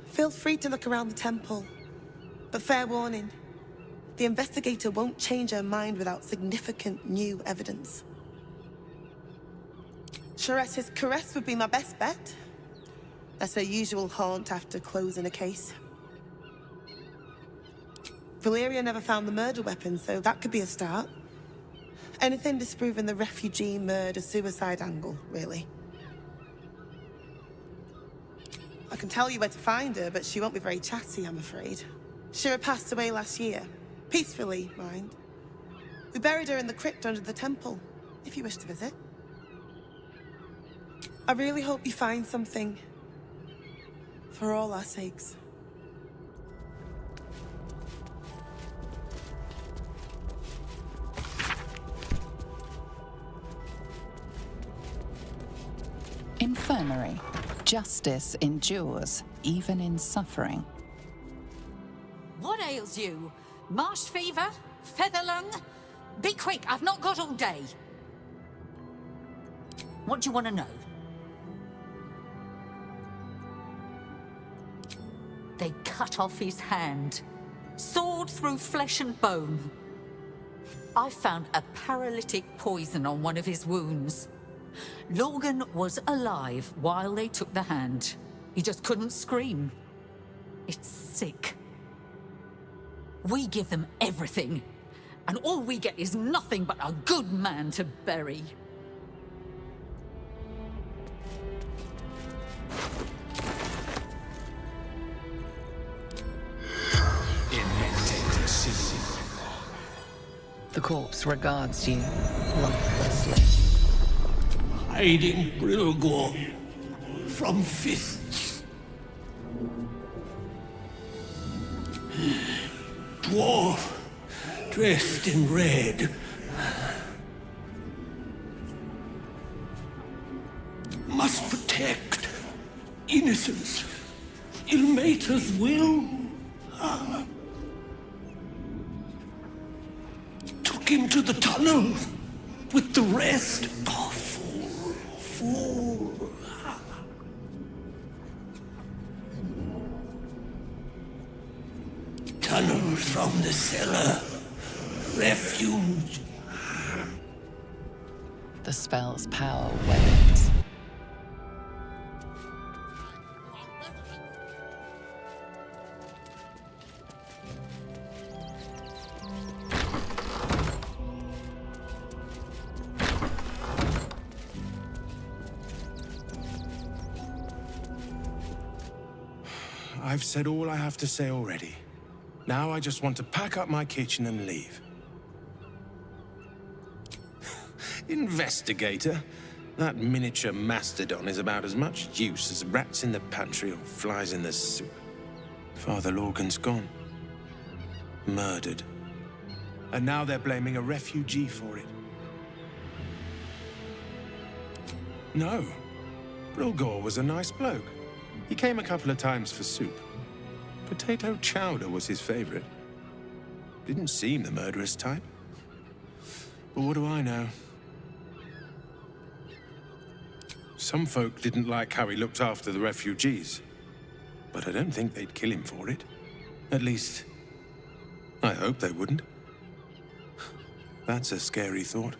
Speaker 20: Feel free to look around the temple, but fair warning, the investigator won't change her mind without significant new evidence. Charette's caress would be my best bet. That's her usual haunt after closing a case. Valeria never found the murder weapon, so that could be a start. Anything disproving the refugee murder-suicide angle, really. I can tell you where to find her, but she won't be very chatty, I'm afraid. Shira passed away last year. Peacefully, mind. We buried her in the crypt under the temple, if you wish to visit. I really hope you find something. For all our sakes.
Speaker 1: Infirmary. Justice endures, even in suffering.
Speaker 2: What ails you? Marsh fever? Feather lung? Be quick, I've not got all day. What do you want to know? They cut off his hand. Sword through flesh and bone. I found a paralytic poison on one of his wounds. Lorgan was alive while they took the hand. He just couldn't scream. It's sick. We give them everything, and all we get is nothing but a good man to bury.
Speaker 1: The corpse regards you lifelessly.
Speaker 12: Hiding Brilgor from fists. Dwarf, dressed in red. Must protect innocence. Ilmater's will. Took him to the tunnel with the rest. Oh, fool. Tunnel from the cellar. Refuge.
Speaker 1: The spell's power wanes.
Speaker 22: I've said all I have to say already. Now I just want to pack up my kitchen and leave. Investigator? That miniature mastodon is about as much use as rats in the pantry or flies in the soup. Father Lorgan's gone. Murdered. And now they're blaming a refugee for it. No. Brulgor was a nice bloke. He came a couple of times for soup. Potato chowder was his favorite. Didn't seem the murderous type. But what do I know? Some folk didn't like how he looked after the refugees. But I don't think they'd kill him for it. At least, I hope they wouldn't. That's a scary thought.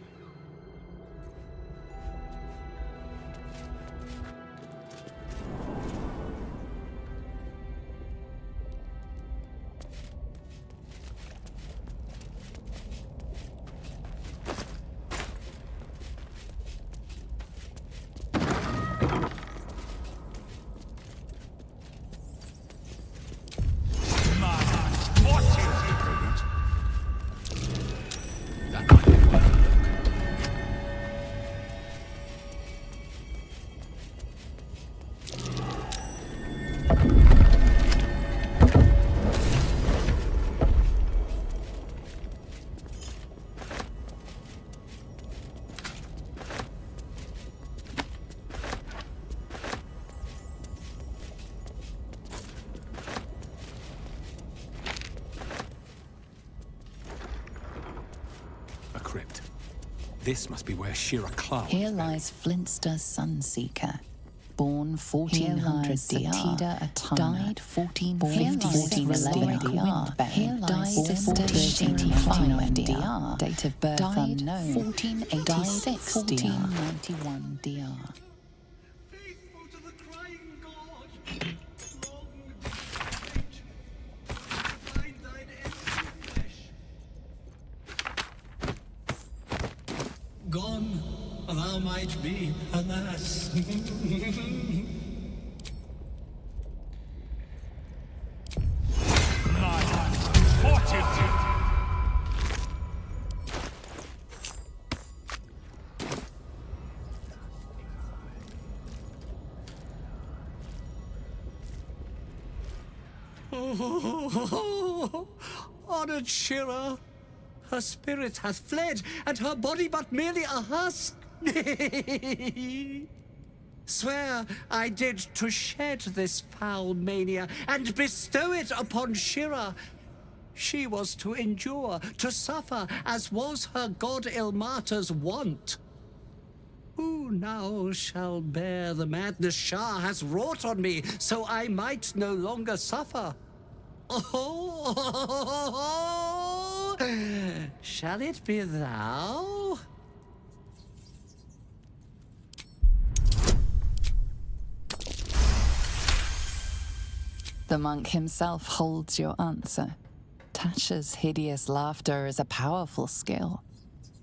Speaker 16: This must be where Shira Cloud
Speaker 1: Here lies Flintster Sunseeker, born 1400 DR, died 1450 DR, died 1485 DR, date of birth unknown, 1486 1491 DR.
Speaker 5: Gone, thou might be, alas. Honored Shira, her spirit hath fled, and her body but merely a husk. Swear I did to shed this foul mania and bestow it upon Shira. She was to endure, to suffer, as was her god Ilmata's wont. Who now shall bear the madness Shah has wrought on me, so I might no longer suffer? Oh, shall it be thou?
Speaker 1: The monk himself holds your answer. Tasha's hideous laughter is a powerful skill,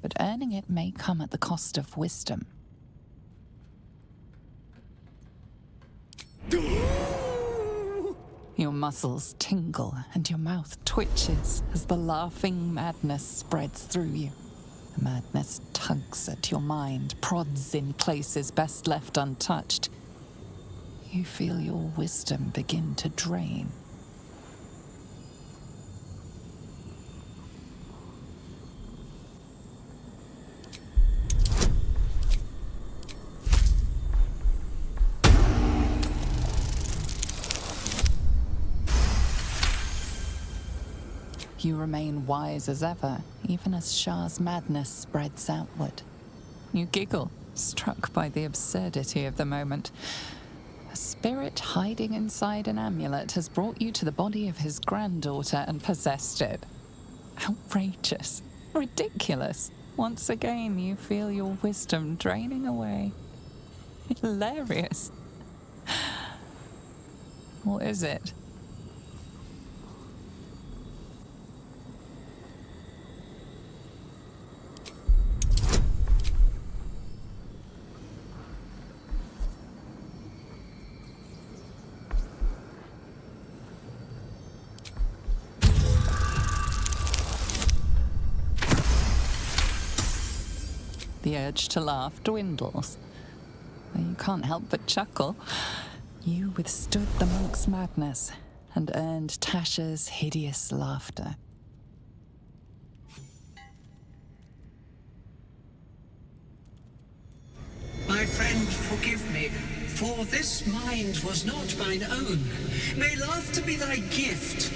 Speaker 1: but earning it may come at the cost of wisdom. Your muscles tingle and your mouth twitches as the laughing madness spreads through you. The madness tugs at your mind, prods in places best left untouched. You feel your wisdom begin to drain. You remain wise as ever, even as Shah's madness spreads outward. You giggle, struck by the absurdity of the moment. A spirit hiding inside an amulet has brought you to the body of his granddaughter and possessed it. Outrageous. Ridiculous. Once again, you feel your wisdom draining away. Hilarious. What is it? The urge to laugh dwindles. You can't help but chuckle. You withstood the monk's madness and earned Tasha's hideous laughter.
Speaker 5: My friend, forgive me, For this mind was not mine own. May laughter be thy gift,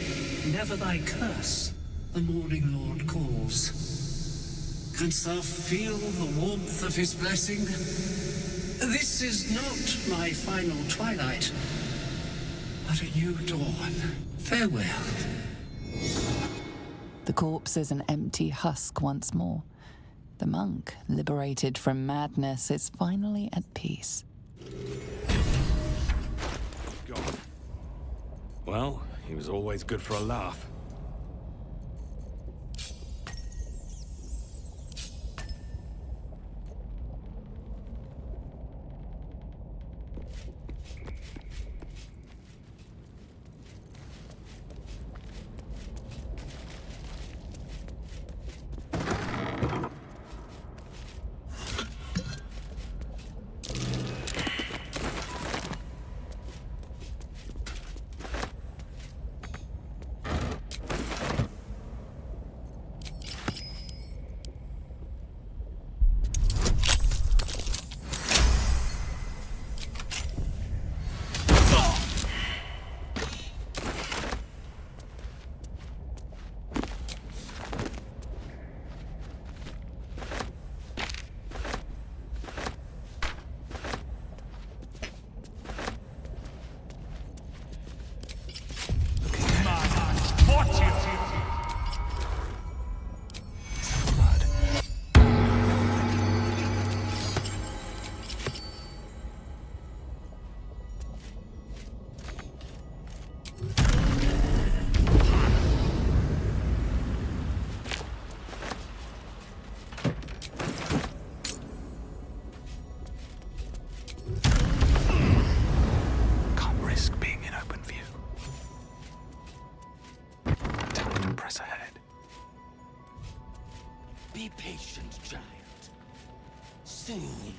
Speaker 5: never thy curse. The morning Lord calls. Canst thou feel the warmth of his blessing? This is not my final twilight, but a new dawn. Farewell.
Speaker 1: The corpse is an empty husk once more. The monk, liberated from madness, is finally at peace.
Speaker 7: God. Well, he was always good for a laugh.
Speaker 6: Be patient, giant. Soon.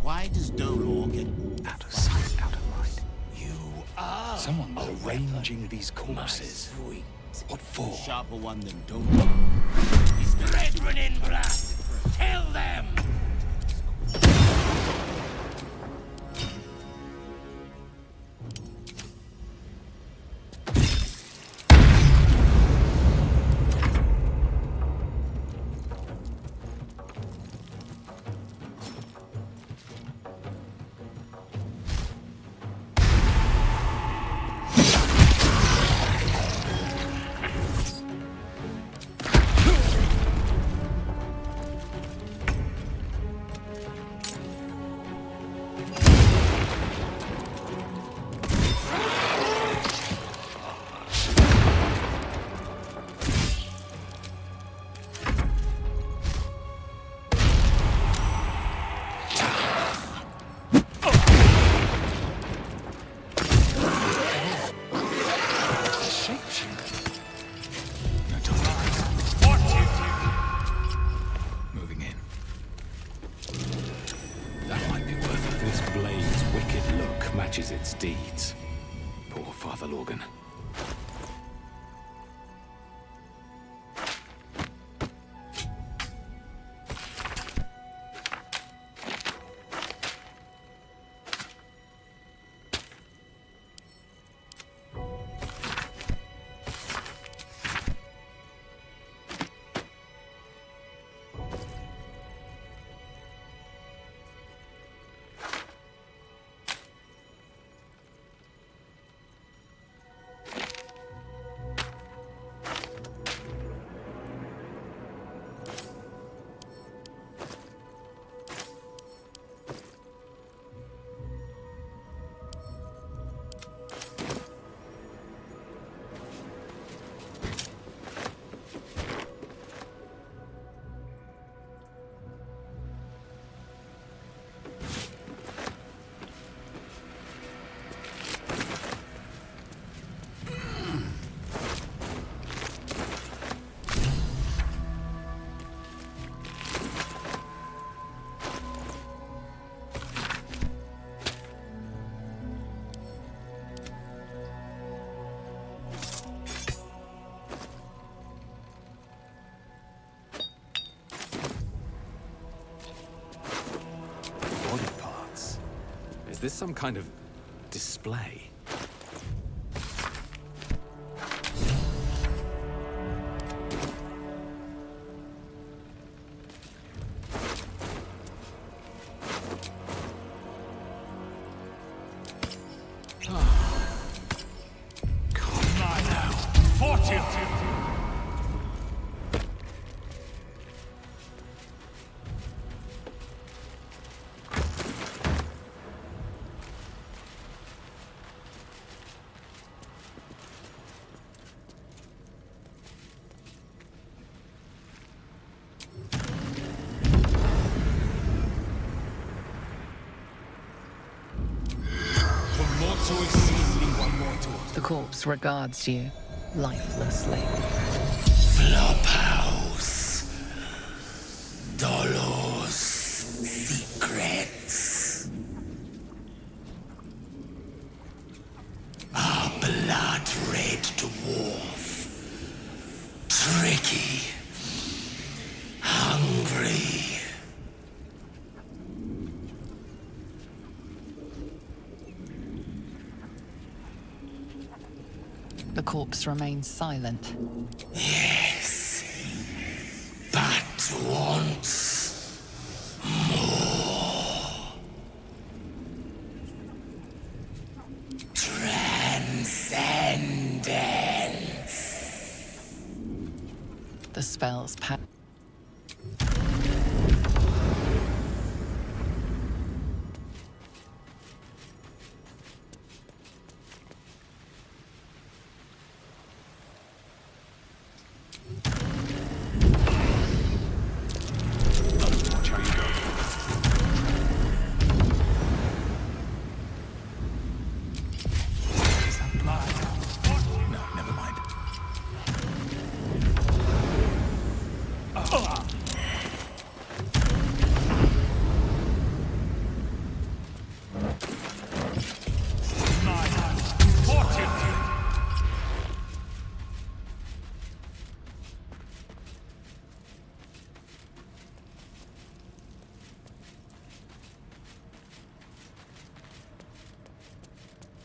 Speaker 6: Why does Dolor get
Speaker 16: out of sight, out of mind?
Speaker 6: You are
Speaker 16: Someone's arranging these corpses. What for?
Speaker 6: Sharper one than Dolor. He's brethren in blood. Tell them.
Speaker 7: Its deeds. Poor Father Lorgan. this some kind of display?
Speaker 1: The corpse regards you lifelessly.
Speaker 6: Flophouse. Dollars. Secrets. A blood-red dwarf. Tricky. Hungry.
Speaker 1: The corpse remains silent.
Speaker 6: Yes, but wants more. Transcendence.
Speaker 1: The spell's power.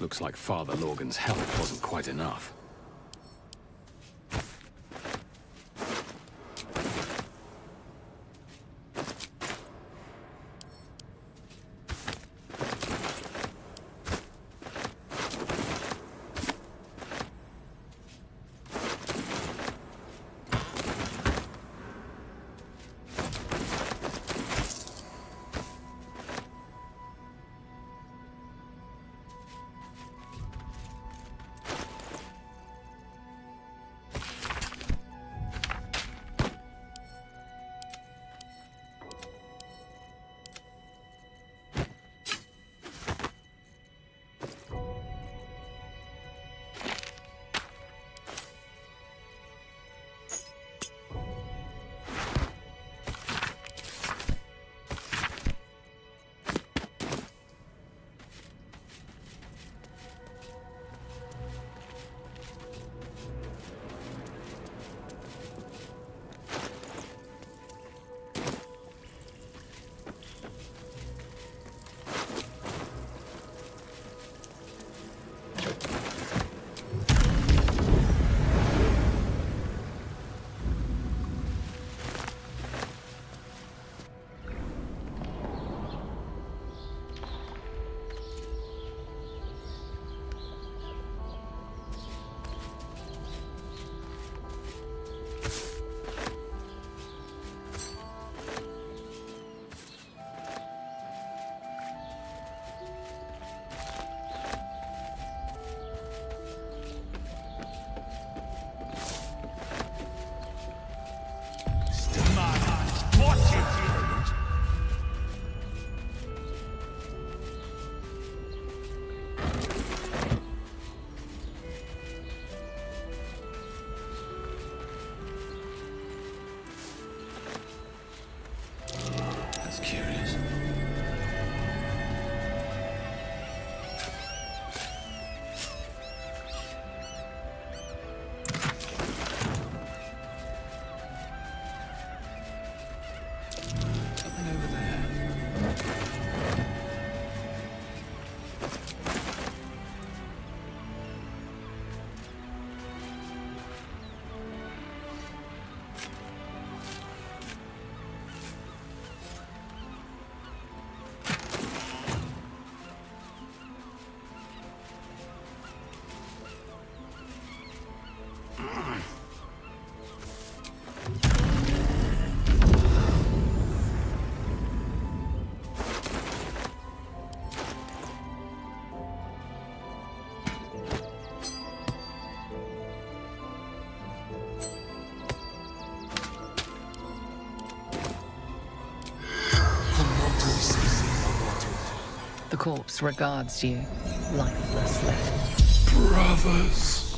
Speaker 7: Looks like Father Lorgan's help wasn't quite enough.
Speaker 1: corpse regards you, lifelessly.
Speaker 8: Brothers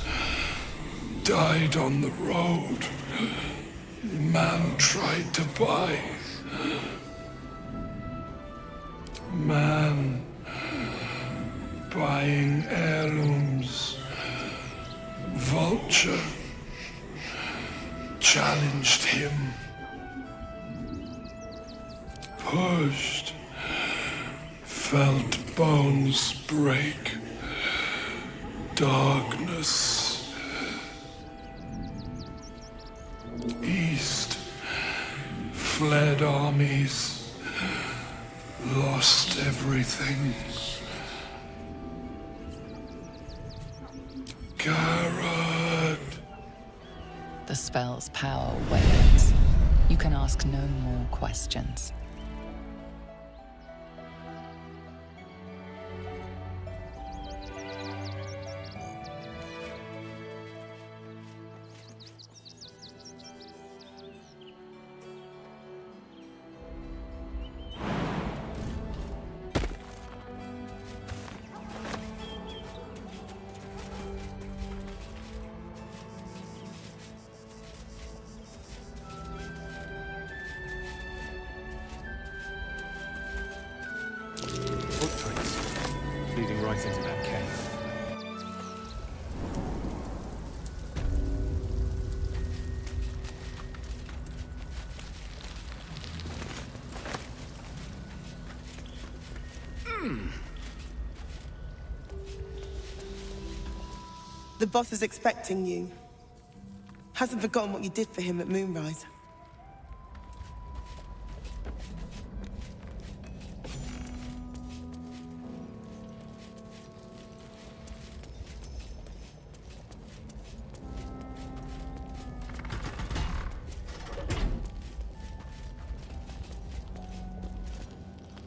Speaker 8: died on the road. Man tried to buy. Man buying heirlooms. Vulture challenged him. Pushed. Felt bones break. Darkness. East. Fled armies. Lost everything. Garrod.
Speaker 1: The spell's power wanes. You can ask no more questions.
Speaker 7: Footprints leading right into that cave.
Speaker 20: The boss is expecting you. Hasn't forgotten what you did for him at Moonrise.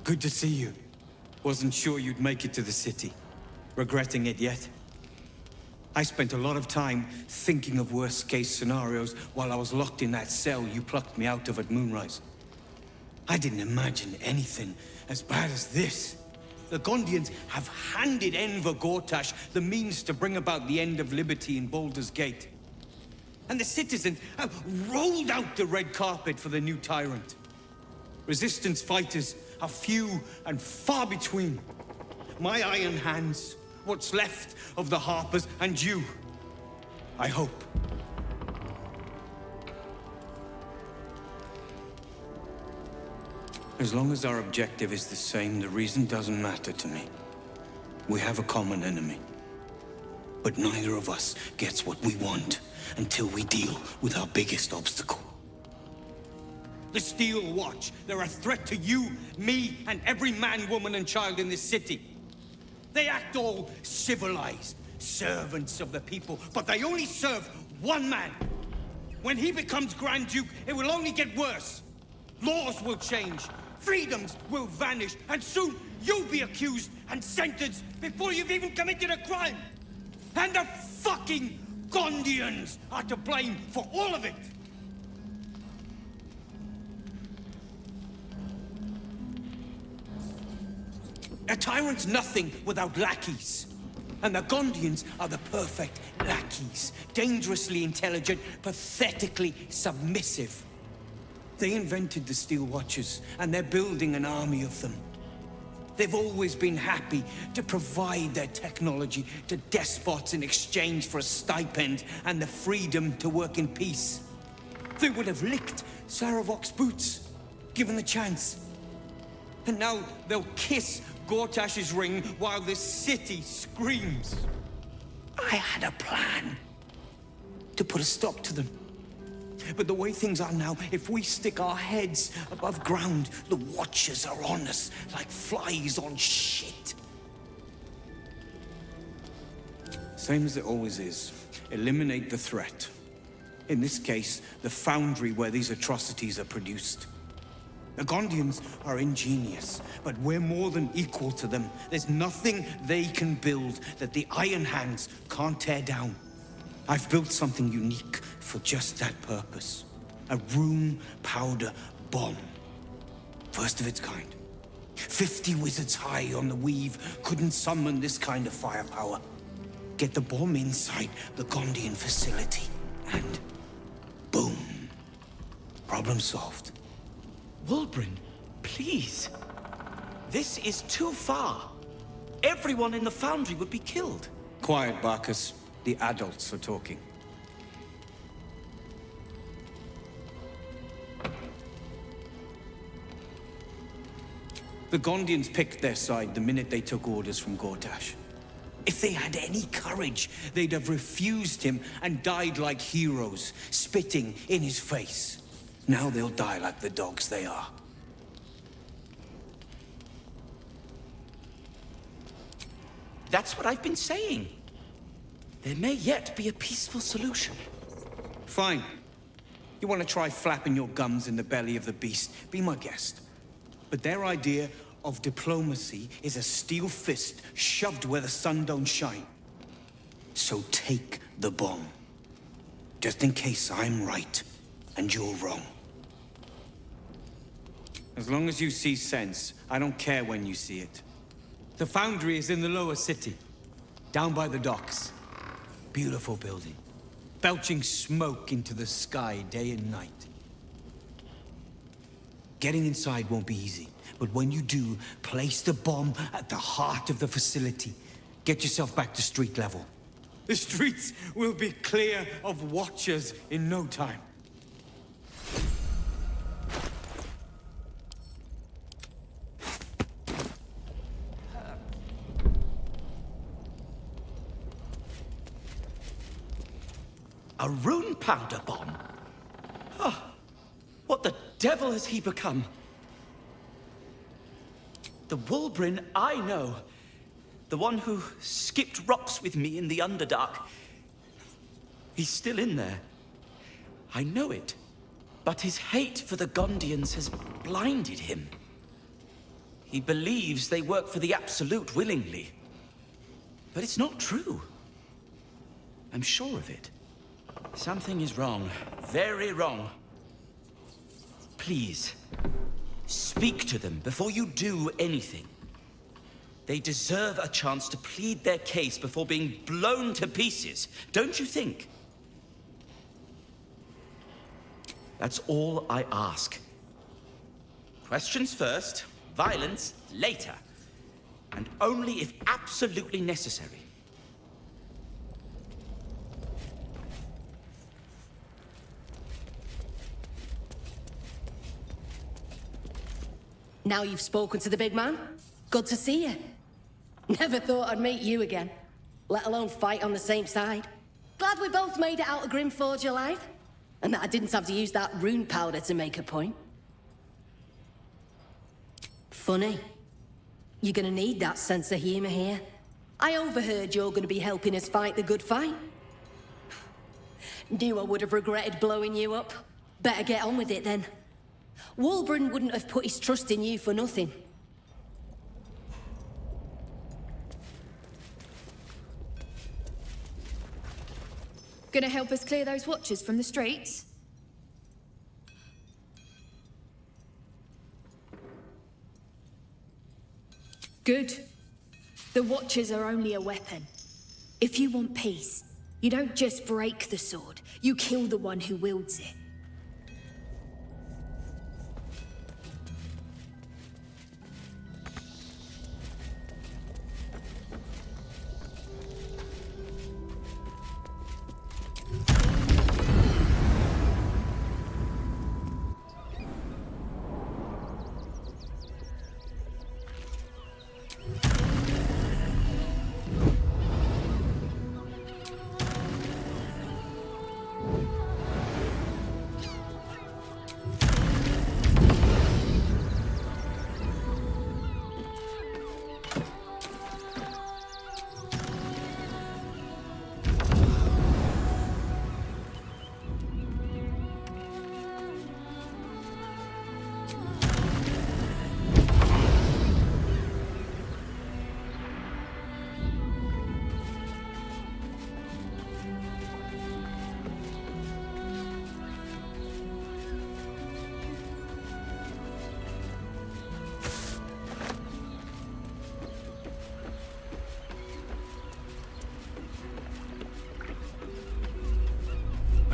Speaker 3: Good to see you. Wasn't sure you'd make it to the city. Regretting it yet? I spent a lot of time thinking of worst-case scenarios while I was locked in that cell you plucked me out of at Moonrise. I didn't imagine anything as bad as this. The Gondians have handed Enver Gortash the means to bring about the end of liberty in Baldur's Gate. And the citizens have rolled out the red carpet for the new tyrant. Resistance fighters are few and far between. My iron hands, what's left of the Harpers, and you, I hope. As long as our objective is the same, the reason doesn't matter to me. We have a common enemy. But neither of us gets what we want until we deal with our biggest obstacle. The Steel Watch. They're a threat to you, me, and every man, woman, and child in this city. They act all civilized, servants of the people, but they only serve one man. When he becomes Grand Duke, it will only get worse. Laws will change, freedoms will vanish, and soon you'll be accused and sentenced before you've even committed a crime. And the fucking Gondians are to blame for all of it. A tyrant's nothing without lackeys. And the Gondians are the perfect lackeys. Dangerously intelligent, pathetically submissive. They invented the Steel Watchers, and they're building an army of them. They've always been happy to provide their technology to despots in exchange for a stipend and the freedom to work in peace. They would have licked Saravok's boots, given the chance. And now they'll kiss Gortash's ring while this city screams. I had a plan to put a stop to them. But the way things are now, if we stick our heads above ground, the Watchers are on us like flies on shit. Same as it always is. Eliminate the threat. In this case, the foundry where these atrocities are produced. The Gondians are ingenious, but we're more than equal to them. There's nothing they can build that the Iron Hands can't tear down. I've built something unique for just that purpose. A room powder bomb. First of its kind. 50 wizards high on the weave couldn't summon this kind of firepower. Get the bomb inside the Gondian facility, and boom. Problem solved.
Speaker 11: Wulbren, please. This is too far. Everyone in the foundry would be killed.
Speaker 3: Quiet, Barkus. The adults are talking. The Gondians picked their side the minute they took orders from Gortash. If they had any courage, they'd have refused him and died like heroes, spitting in his face. Now they'll die like the dogs they are.
Speaker 11: That's what I've been saying. There may yet be a peaceful solution.
Speaker 3: Fine. You want to try flapping your gums in the belly of the beast? Be my guest. But their idea of diplomacy is a steel fist shoved where the sun don't shine. So take the bomb. Just in case I'm right and you're wrong. As long as you see sense, I don't care when you see it. The foundry is in the lower city, down by the docks. Beautiful building, belching smoke into the sky day and night. Getting inside won't be easy, but when you do, place the bomb at the heart of the facility. Get yourself back to street level. The streets will be clear of watchers in no time.
Speaker 11: A rune powder bomb? Oh, what the devil has he become? The Wulbren I know, the one who skipped rocks with me in the Underdark, he's still in there. I know it, but his hate for the Gondians has blinded him. He believes they work for the Absolute willingly, but it's not true. I'm sure of it. Something is wrong. Very wrong. Please, speak to them before you do anything. They deserve a chance to plead their case before being blown to pieces, don't you think? That's all I ask. Questions first, violence later. And only if absolutely necessary.
Speaker 14: Now you've spoken to the big man? Good to see you. Never thought I'd meet you again, let alone fight on the same side. Glad we both made it out of Grimforge alive, and that I didn't have to use that rune powder to make a point. Funny. You're gonna need that sense of humor here. I overheard you're gonna be helping us fight the good fight. Knew I would have regretted blowing you up. Better get on with it then. Wulbren wouldn't have put his trust in you for nothing.
Speaker 23: Gonna help us clear those watchers from the streets? Good. The watchers are only a weapon. If you want peace, you don't just break the sword, you kill the one who wields it.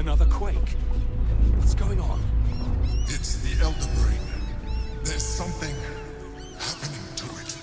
Speaker 7: Another quake? What's going on?
Speaker 8: It's the Elder Brain. There's something happening to it.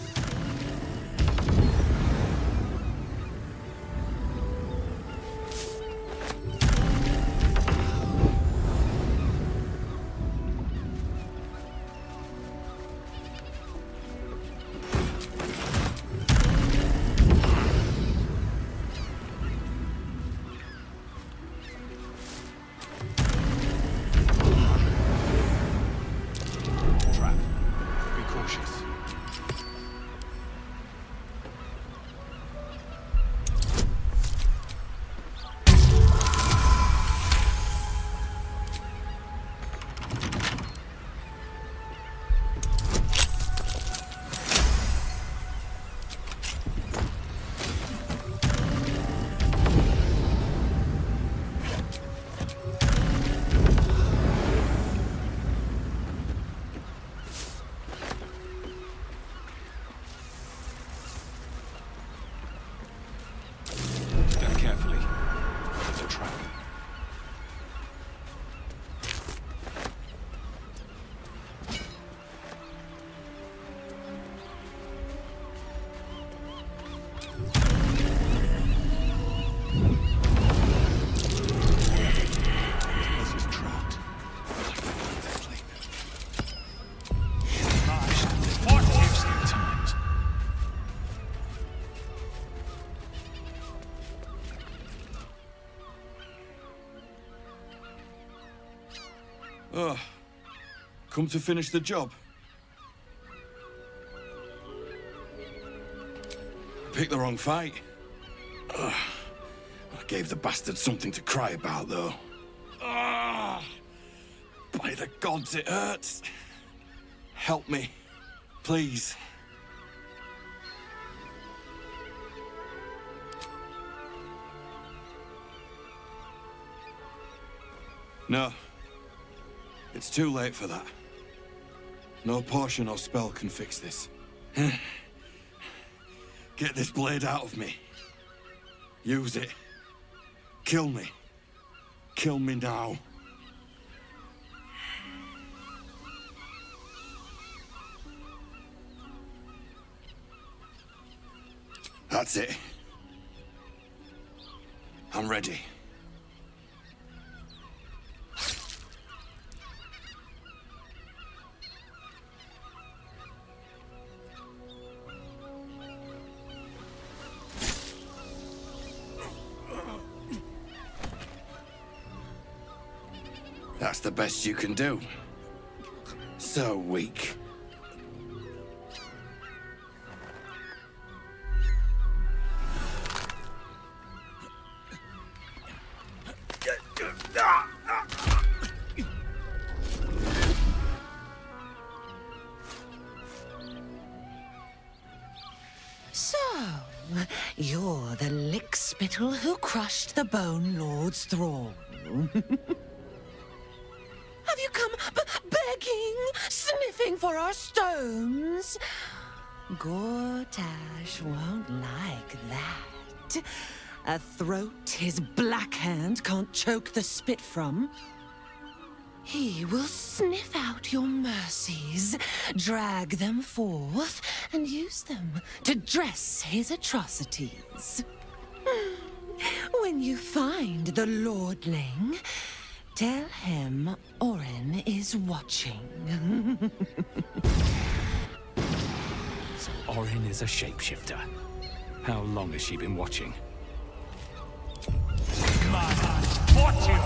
Speaker 13: Come to finish the job. Picked the wrong fight. I gave the bastard something to cry about, though. By the gods, it hurts. Help me, please. No. It's too late for that. No potion or spell can fix this. Get this blade out of me. Use it. Kill me. Kill me now. That's it. I'm ready. That's the best you can do. So weak.
Speaker 4: So, you're the lick-spittle who crushed the Bone Lord's throne. Have you come begging, sniffing for our stones? Gortash won't like that. A throat his black hand can't choke the spit from. He will sniff out your mercies, drag them forth, and use them to dress his atrocities. When you find the Lordling, tell him Orrin is watching.
Speaker 7: So Orrin is a shapeshifter. How long has she been watching?
Speaker 6: Fortune!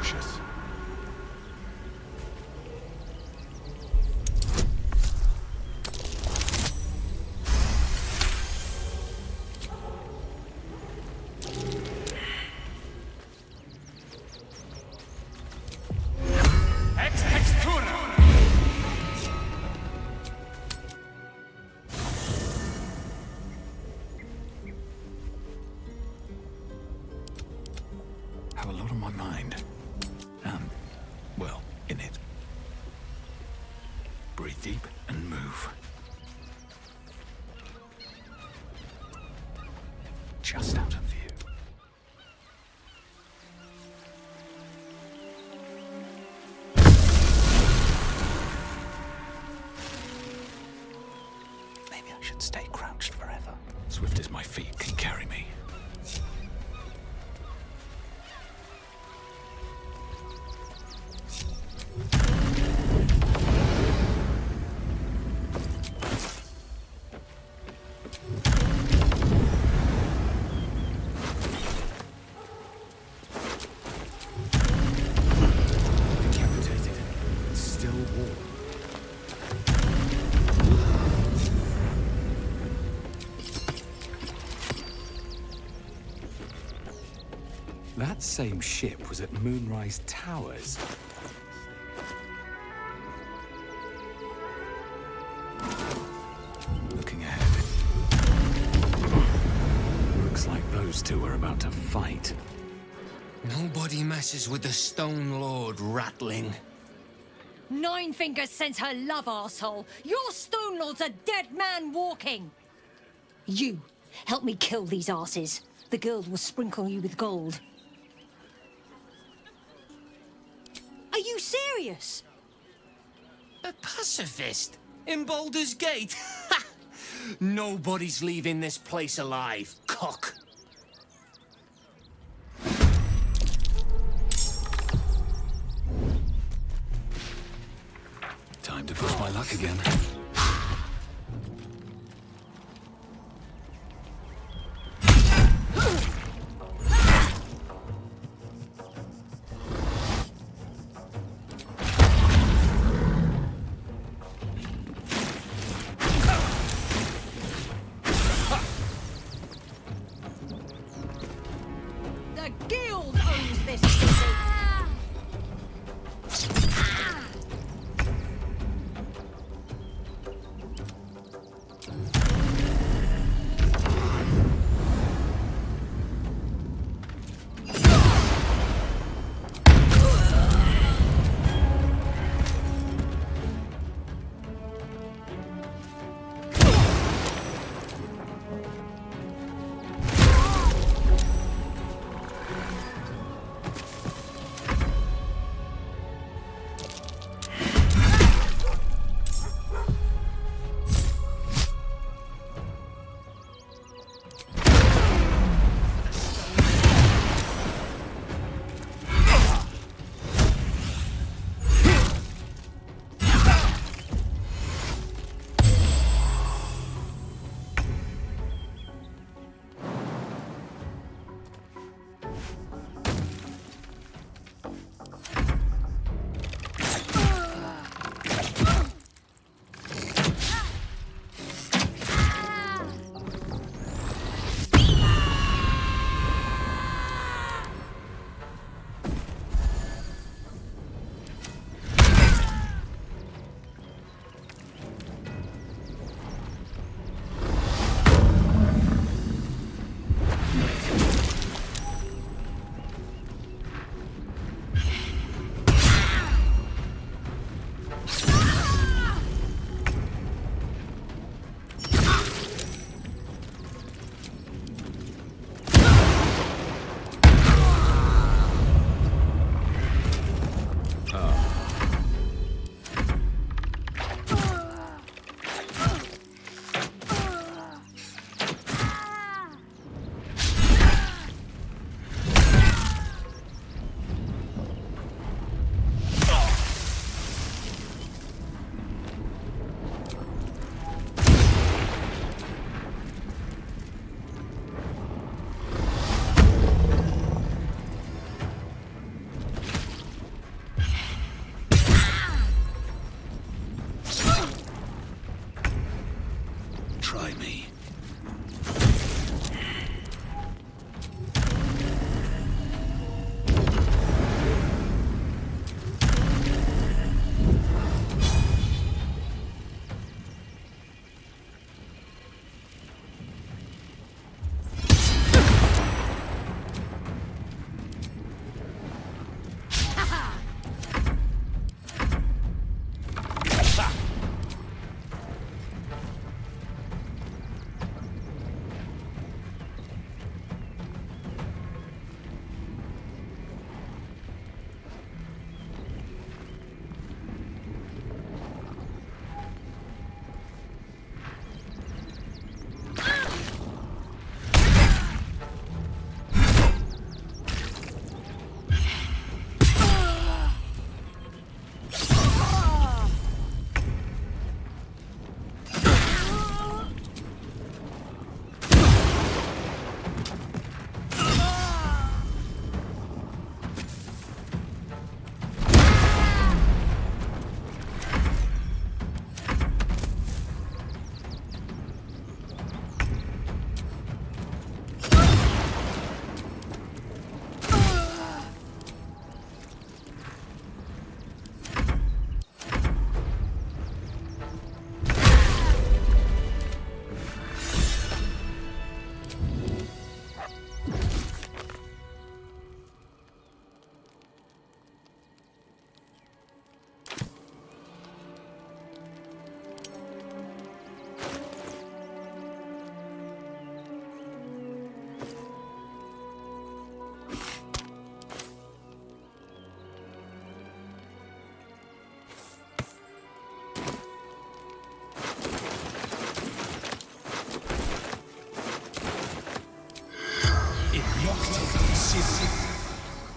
Speaker 16: cautious. Have a lot on my mind. Well, in it. Breathe deep and move. Just out of view. Maybe I should stay crouched forever. Swift as my feet can carry me. That same ship was at Moonrise Towers. Looking ahead. Looks like those two are about to fight.
Speaker 12: Nobody messes with the Stone Lord, Ratling.
Speaker 9: Nine Fingers sends her love, arsehole. Your Stone Lord's a dead man walking. You, help me kill these arses. The girls will sprinkle you with gold. Are you serious?
Speaker 12: A pacifist? In Baldur's Gate? Nobody's leaving this place alive, cock.
Speaker 16: Time to push my luck again.
Speaker 9: The guild owns this city.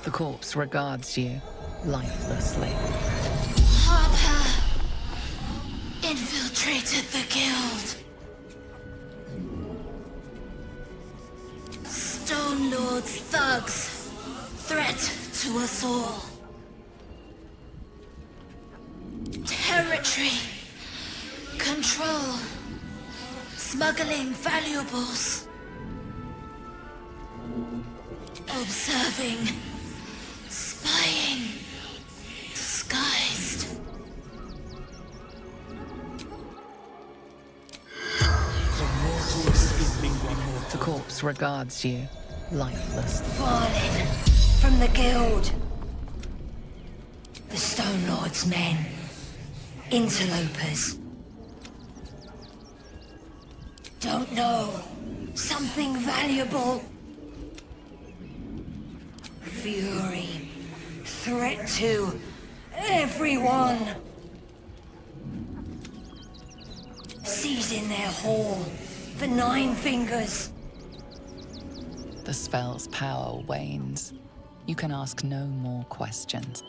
Speaker 1: The corpse regards you lifelessly.
Speaker 23: Harper infiltrated the guild. Stone Lord's thugs, threat to us all. Territory, control, smuggling valuables, observing, spying, disguised.
Speaker 1: The corpse regards you lifeless.
Speaker 23: Fallen from the guild. The Stone Lord's men. Interlopers. Don't know. Something valuable. Fury. Threat to everyone. Seizing their hall. The Nine Fingers.
Speaker 1: The spell's power wanes. You can ask no more questions.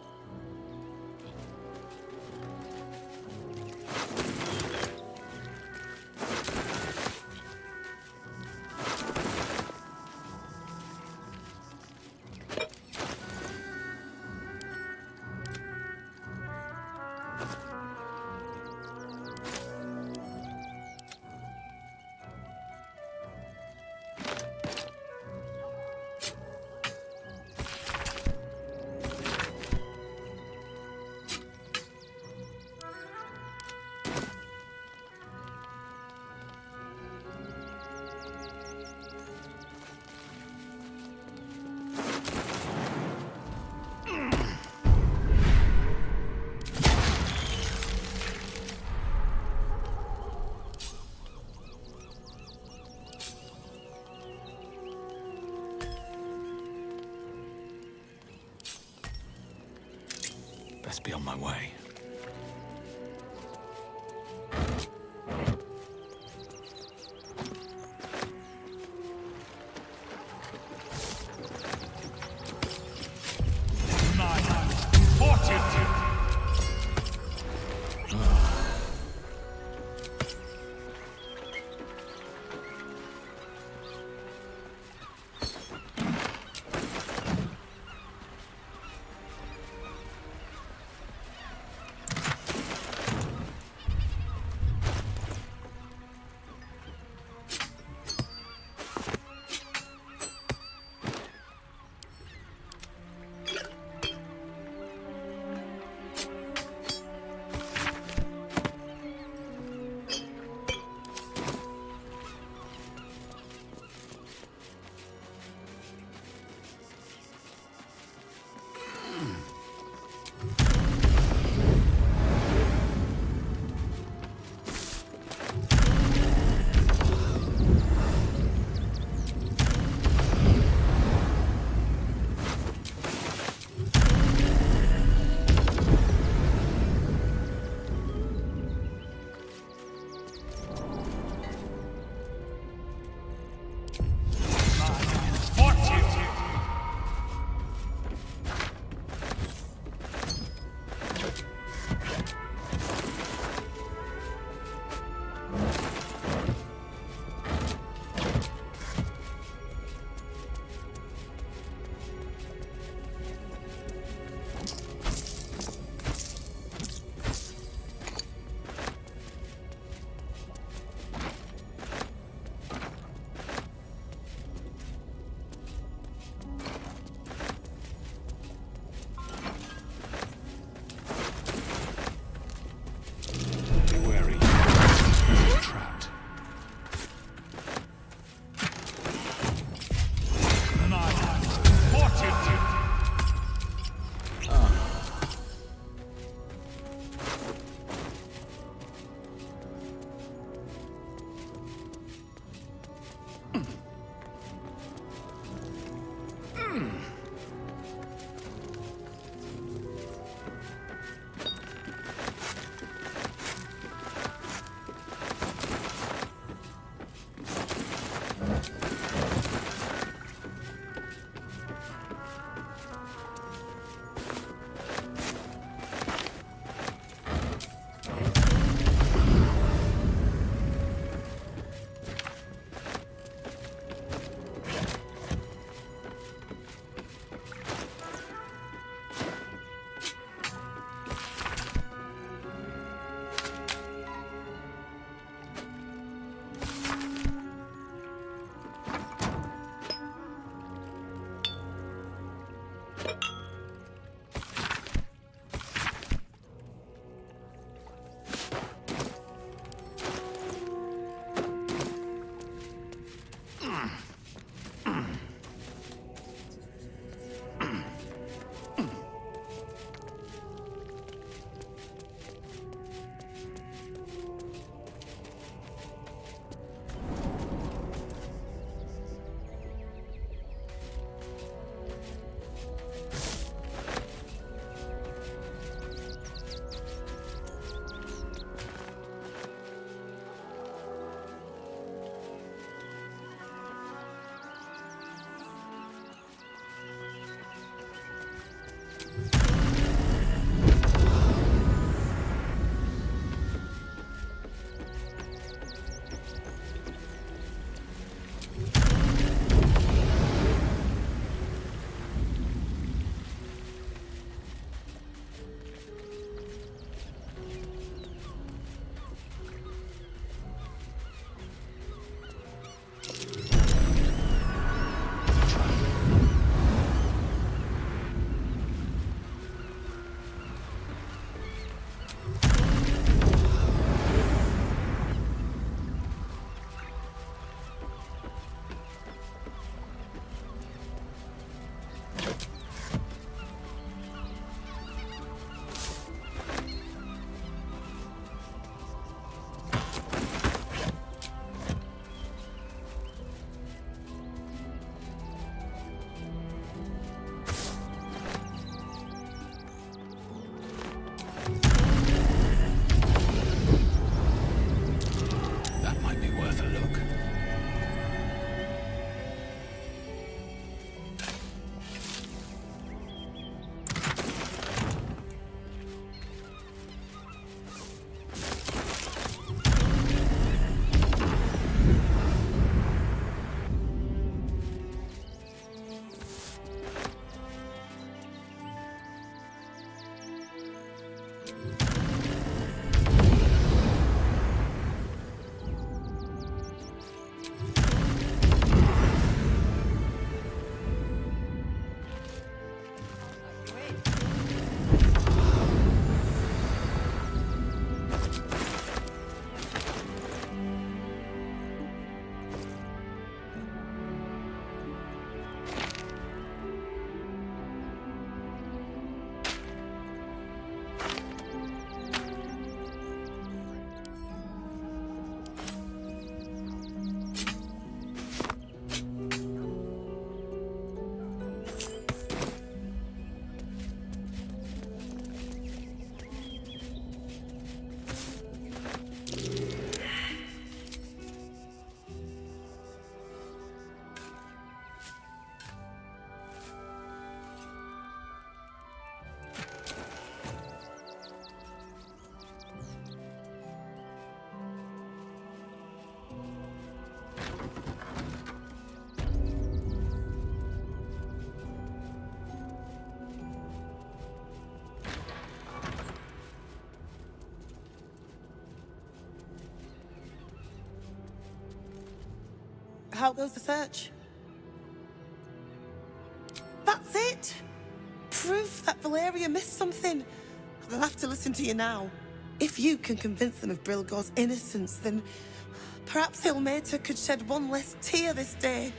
Speaker 16: Best be on my way.
Speaker 20: how goes the search? That's it! Proof that Valeria missed something. They'll have to listen to you now. If you can convince them of Brilgor's innocence, then perhaps Ilmater could shed one less tear this day.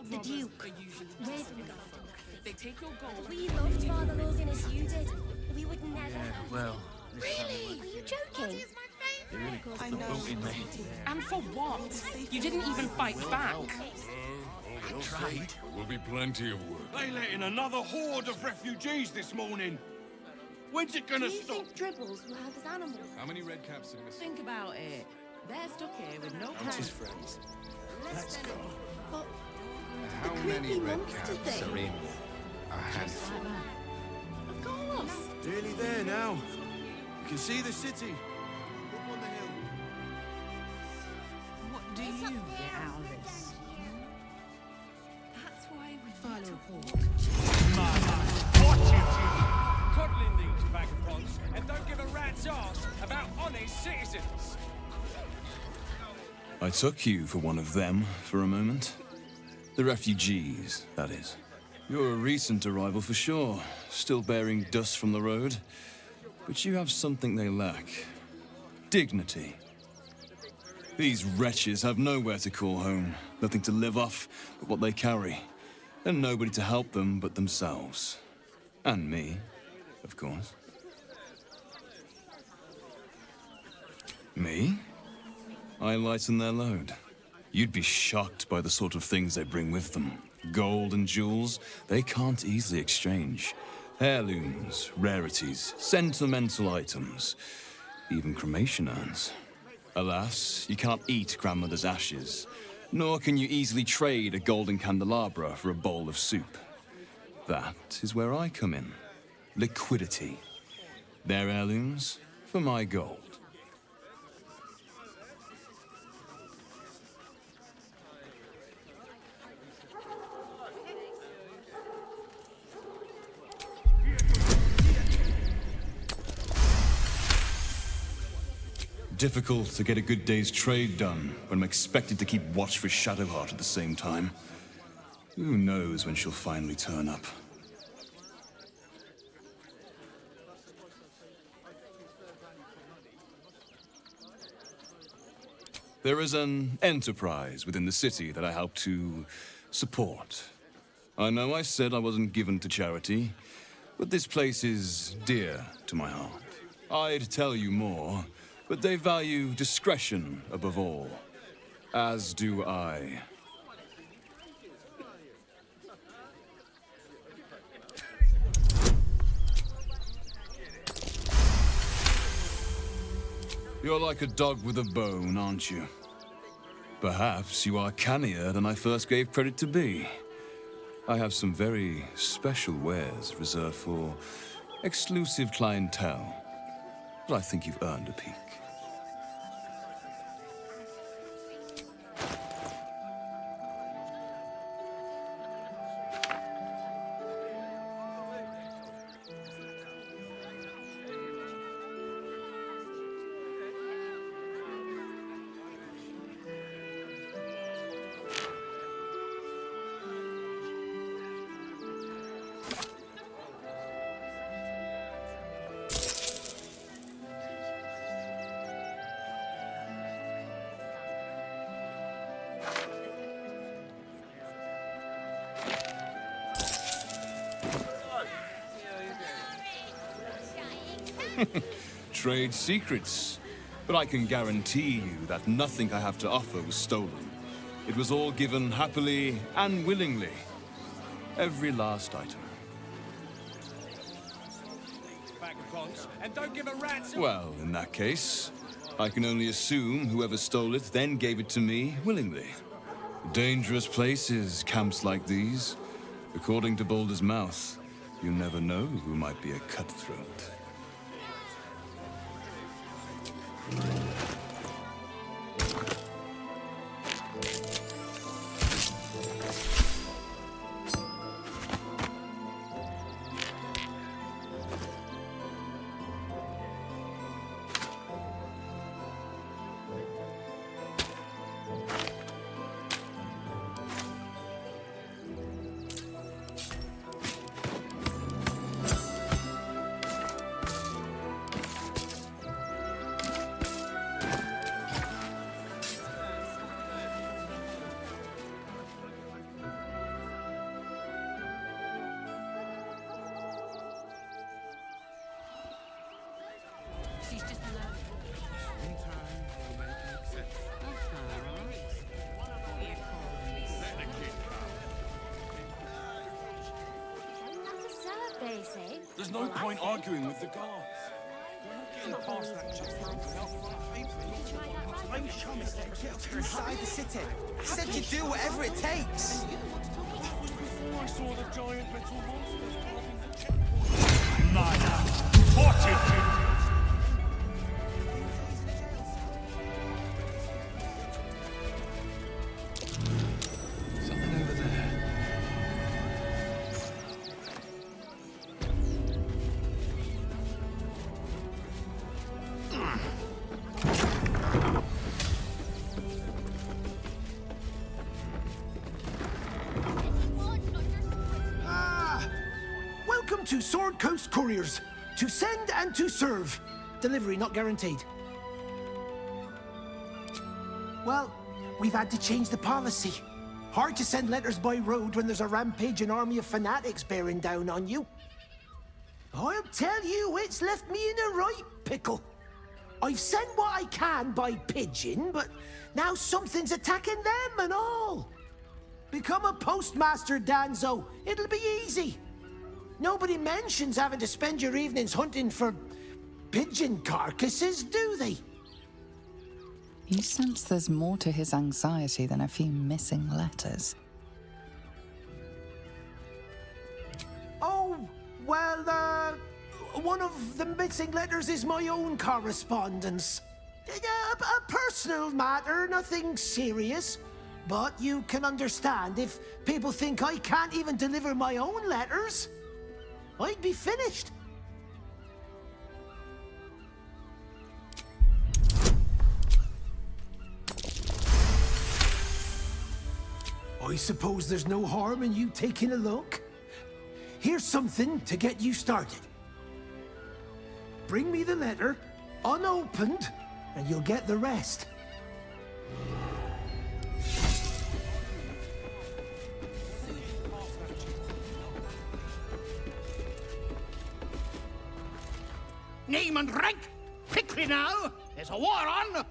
Speaker 10: The Duke. They take your gold.
Speaker 15: We loved Father Logan as you did. We would never.
Speaker 10: Well,
Speaker 15: really? Are you joking?
Speaker 10: they really got the boat in me. And for what? You didn't even fight back.
Speaker 13: I tried. There will be plenty of work. They let in another horde of refugees this morning. When's it gonna stop?
Speaker 15: Do you think Dribbles will have his animals?
Speaker 16: How many red caps are missing?
Speaker 10: Think about it. They're stuck here with no
Speaker 16: That's his
Speaker 10: plans.
Speaker 16: friends.
Speaker 15: Let's go. But
Speaker 16: How many red caps are in a handful?
Speaker 10: Of course.
Speaker 13: Nearly there now. You can see the city. Up on the hill.
Speaker 10: What do you get out of this? That's why we file a report.
Speaker 6: Watch it, you! Coddling these vagabonds and don't give a rat's ass about honest citizens.
Speaker 17: I took you for one of them for a moment. The refugees, that is. You're a recent arrival for sure, still bearing dust from the road. But you have something they lack. Dignity. These wretches have nowhere to call home, nothing to live off but what they carry, and nobody to help them but themselves. And me, of course. Me? I lighten their load. You'd be shocked by the sort of things they bring with them. Gold and jewels, they can't easily exchange. Heirlooms, rarities, sentimental items, even cremation urns. Alas, you can't eat grandmother's ashes, nor can you easily trade a golden candelabra for a bowl of soup. That is where I come in. Liquidity. Their heirlooms for my gold. Difficult to get a good day's trade done when I'm expected to keep watch for Shadowheart at the same time. Who knows when she'll finally turn up? There is an enterprise within the city that I help to support. I know I said I wasn't given to charity, but this place is dear to my heart. I'd tell you more, but they value discretion above all, as do I. You're like a dog with a bone, aren't you? Perhaps you are cannier than I first gave credit to be. I have some very special wares reserved for exclusive clientele, but I think you've earned a peek. Trade secrets. But I can guarantee you that nothing I have to offer was stolen. It was all given happily and willingly. Every last item.
Speaker 6: Vagabonds and don't give a rat's ass.
Speaker 17: Well, in that case, I can only assume whoever stole it then gave it to me willingly. Dangerous places, camps like these. According to Baldur's mouth, you never know who might be a cutthroat.
Speaker 10: She's just alone.
Speaker 15: They say.
Speaker 13: There's no point arguing with the guards. Getting past that check without
Speaker 18: I'm promised to get her inside the city. I said you'd do whatever it takes.
Speaker 6: I saw the giant metal monsters guarding the checkpoint. Mana, fortitude.
Speaker 16: Something over there.
Speaker 18: Welcome to Sword Coast Couriers. To send and to serve. Delivery not guaranteed. Well, we've had to change the policy. Hard to send letters by road when there's a rampaging army of fanatics bearing down on you. I'll tell you, it's left me in a right pickle. I've sent what I can by pigeon, but now something's attacking them and all. Become a postmaster, Danzo. It'll be easy. Nobody mentions having to spend your evenings hunting for pigeon carcasses, do they?
Speaker 1: You sense there's more to his anxiety than a few missing letters.
Speaker 18: Oh, well, one of the missing letters is my own correspondence. A personal matter, nothing serious. But you can understand if people think I can't even deliver my own letters. I'd be finished. I suppose there's no harm in you taking a look. Here's something to get you started. Bring me the letter, unopened, and you'll get the rest.
Speaker 12: Name and rank! Quickly now! There's a war on!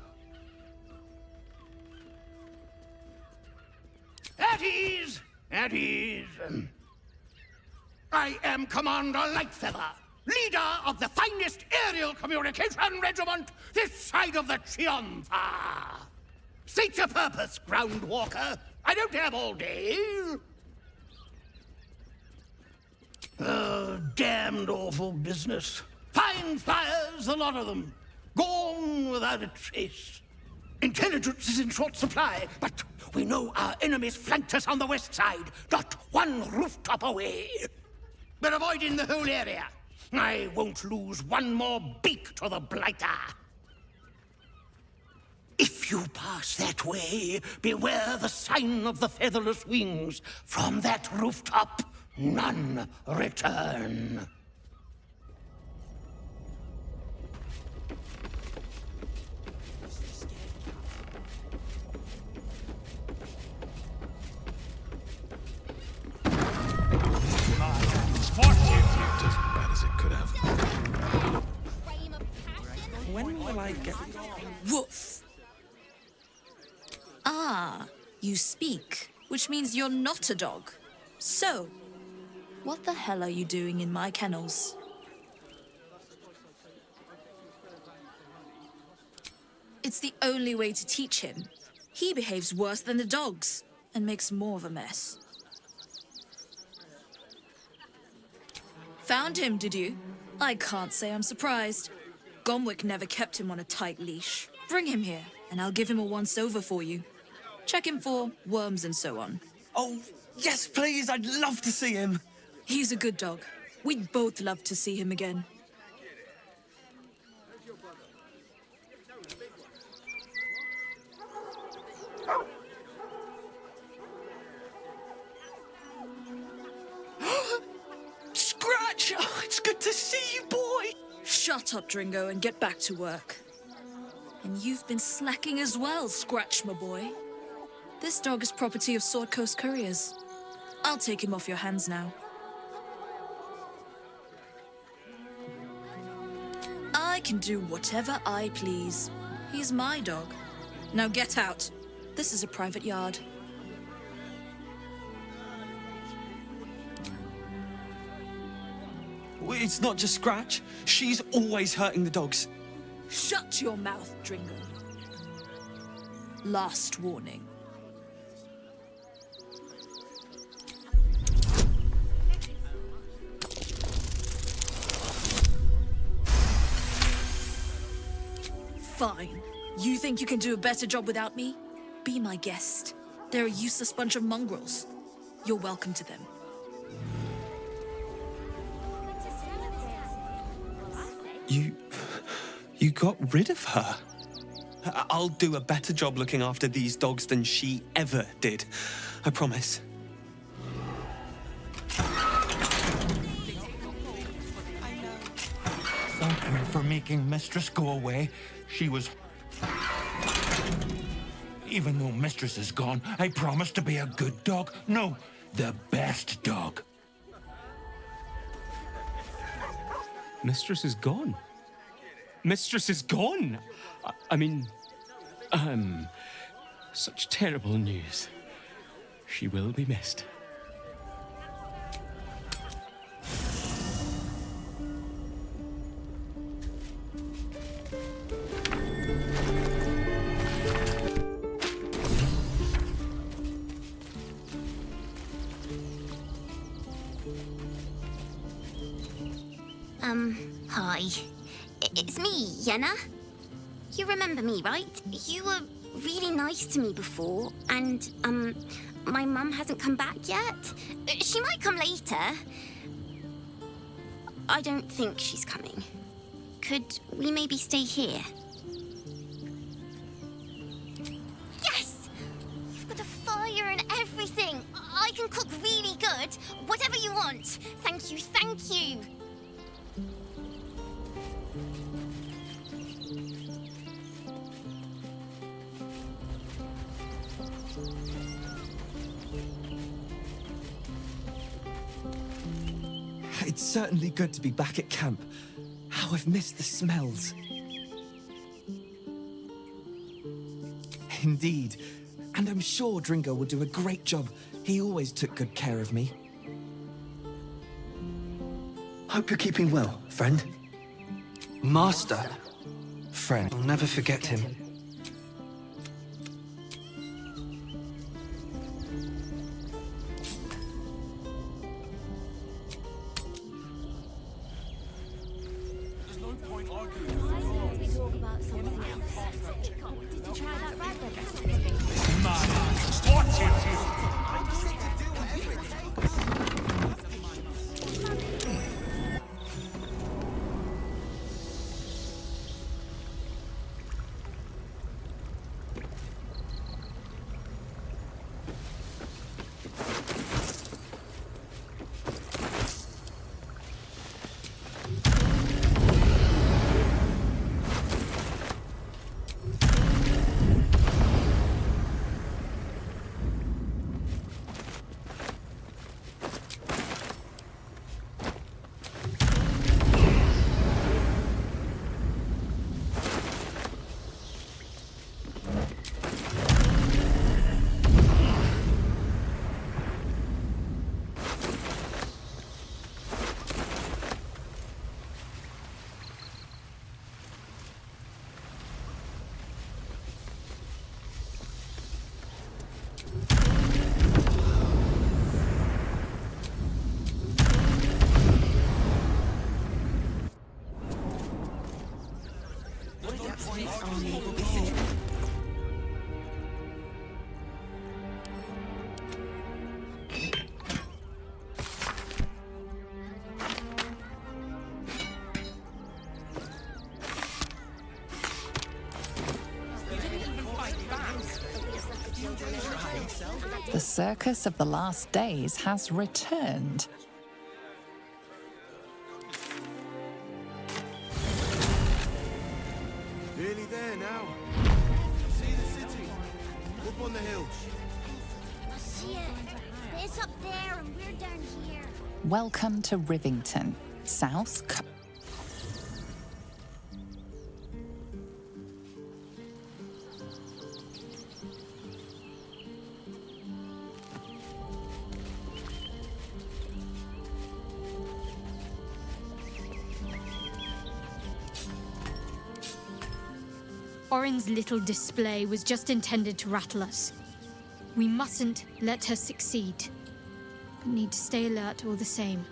Speaker 12: At ease! At ease! I am Commander Lightfeather, leader of the finest aerial communication regiment this side of the Chianfa. State your purpose, ground walker. I don't have all day. Damned awful business. Fine flyers, a lot of them. Gone without a trace. Intelligence is in short supply, but we know our enemies flanked us on the west side, not one rooftop away. We're avoiding the whole area. I won't lose one more beak to the blighter. If you pass that way, beware the sign of the featherless wings. From that rooftop, none return.
Speaker 16: As bad as it could have.
Speaker 18: When will I get...
Speaker 19: Woof! Ah, you speak, which means you're not a dog. So, what the hell are you doing in my kennels? It's the only way to teach him. He behaves worse than the dogs, and makes more of a mess. Found him, did you? I can't say I'm surprised. Gomwick never kept him on a tight leash. Bring him here, and I'll give him a once-over for you. Check him for worms and so on.
Speaker 18: Oh, yes, please. I'd love to see him.
Speaker 19: He's a good dog. We'd both love to see him again.
Speaker 18: Scratch! Oh, it's good to see you, boy!
Speaker 19: Shut up, Dringo, and get back to work. And you've been slacking as well, Scratch, my boy. This dog is property of Sword Coast Couriers. I'll take him off your hands now. I can do whatever I please. He's my dog. Now get out. This is a private yard.
Speaker 3: It's not just Scratch. She's always hurting the dogs.
Speaker 19: Shut your mouth, Dringo. Last warning. Fine. You think you can do a better job without me? Be my guest. They're a useless bunch of mongrels. You're welcome to them.
Speaker 3: You got rid of her? I'll do a better job looking after these dogs than she ever did. I promise.
Speaker 12: Thank you for making Mistress go away. She was... Even though Mistress is gone, I promise to be a good dog. No, the best dog.
Speaker 3: Mistress is gone. Mistress is gone. I mean, such terrible news. She will be missed.
Speaker 15: Hi. It's me, Yenna. You remember me, right? You were really nice to me before, and, my mum hasn't come back yet. She might come later. I don't think she's coming. Could we maybe stay here? Yes! You've got a fire and everything. I can cook really good. Whatever you want. Thank you, thank you.
Speaker 3: It's certainly good to be back at camp. How I've missed the smells. Indeed. And I'm sure Dringo will do a great job. He always took good care of me.
Speaker 2: Hope you're keeping well, friend. Master. Friend, I'll never forget him.
Speaker 1: The circus of the last days has returned.
Speaker 21: Nearly there now. See the city? Up on the hills.
Speaker 15: I see it. It's up there and we're down here.
Speaker 1: Welcome to Rivington, South.
Speaker 5: Orin's little display was just intended to rattle us. We mustn't let her succeed, but need to stay alert all the same.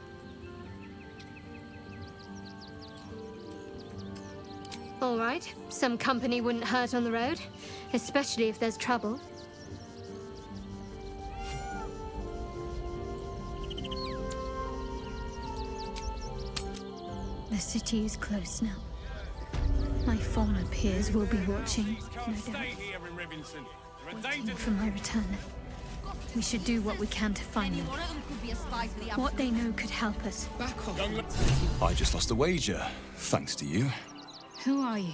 Speaker 11: All right, some company wouldn't hurt on the road, especially if there's trouble.
Speaker 5: The city is close now. My former peers will be watching, no doubt, waiting for my return. We should do what we can to find them. What they know could help us.
Speaker 10: Back off.
Speaker 17: I just lost a wager, thanks to you.
Speaker 5: Who are you?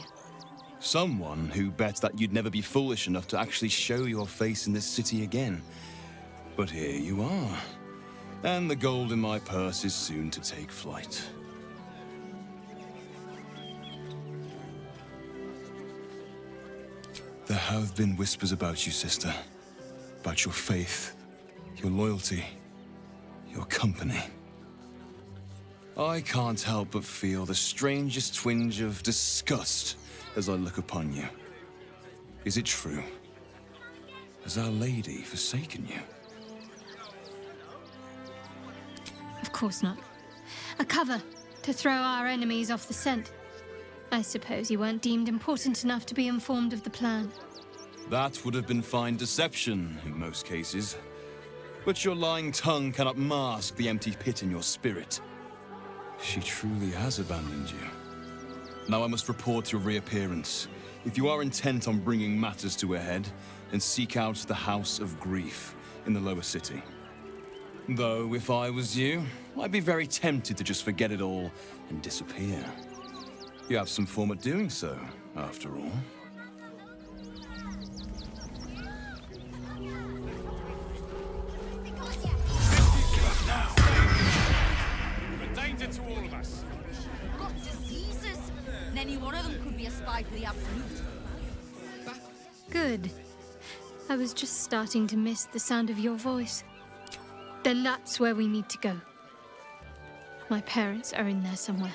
Speaker 17: Someone who bet that you'd never be foolish enough to actually show your face in this city again. But here you are. And the gold in my purse is soon to take flight. There have been whispers about you, sister. About your faith, your loyalty, your company. I can't help but feel the strangest twinge of disgust as I look upon you. Is it true? Has Our Lady forsaken you?
Speaker 5: Of course not. A cover to throw our enemies off the scent. I suppose you weren't deemed important enough to be informed of the plan.
Speaker 17: That would have been fine deception in most cases. But your lying tongue cannot mask the empty pit in your spirit. She truly has abandoned you. Now I must report your reappearance. If you are intent on bringing matters to a head, then seek out the House of Grief in the lower city. Though, if I was you, I'd be very tempted to just forget it all and disappear. You have some form at doing so, after all.
Speaker 6: To all of us.
Speaker 9: Got diseases? And any one of them could be a spy for the Absolute.
Speaker 5: Good. I was just starting to miss the sound of your voice. Then that's where we need to go. My parents are in there somewhere.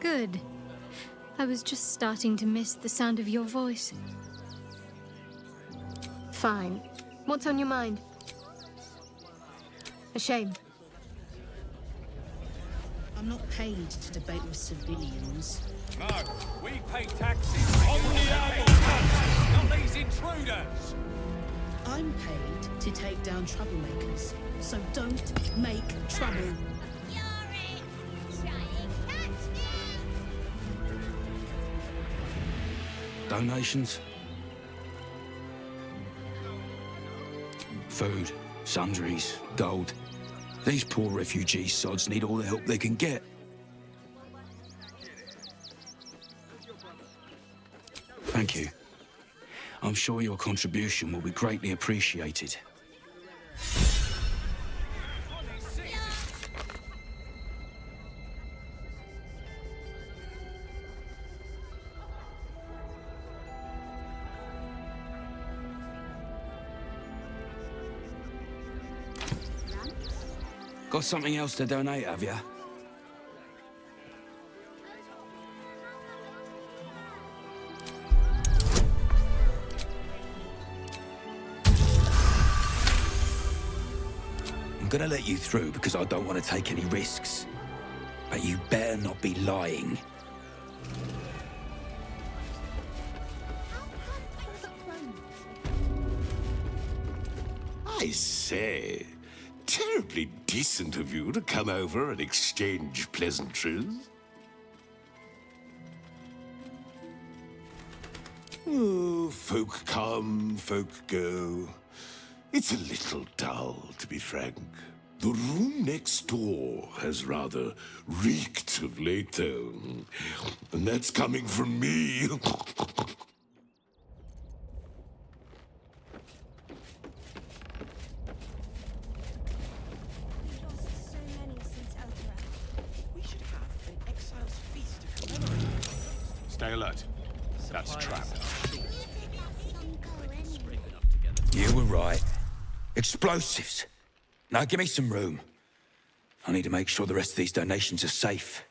Speaker 5: Good. I was just starting to miss the sound of your voice.
Speaker 11: Fine. What's on your mind? A shame.
Speaker 10: I'm not paid to debate with civilians.
Speaker 6: No, we pay taxes on the tax, not these intruders.
Speaker 10: I'm paid to take down troublemakers, so don't make trouble.
Speaker 22: Donations? Food, sundries, gold. These poor refugee sods need all the help they can get. Thank you. I'm sure your contribution will be greatly appreciated. Got something else to donate, have ya? I'm gonna let you through because I don't want to take any risks. But you better not be lying.
Speaker 24: I say, terribly decent of you to come over and exchange pleasantries. Oh, folk come, folk go. It's a little dull, to be frank. The room next door has rather reeked of late, though. And that's coming from me.
Speaker 6: Stay alert. That's a trap.
Speaker 22: You were right. Explosives. Now give me some room. I need to make sure the rest of these donations are safe.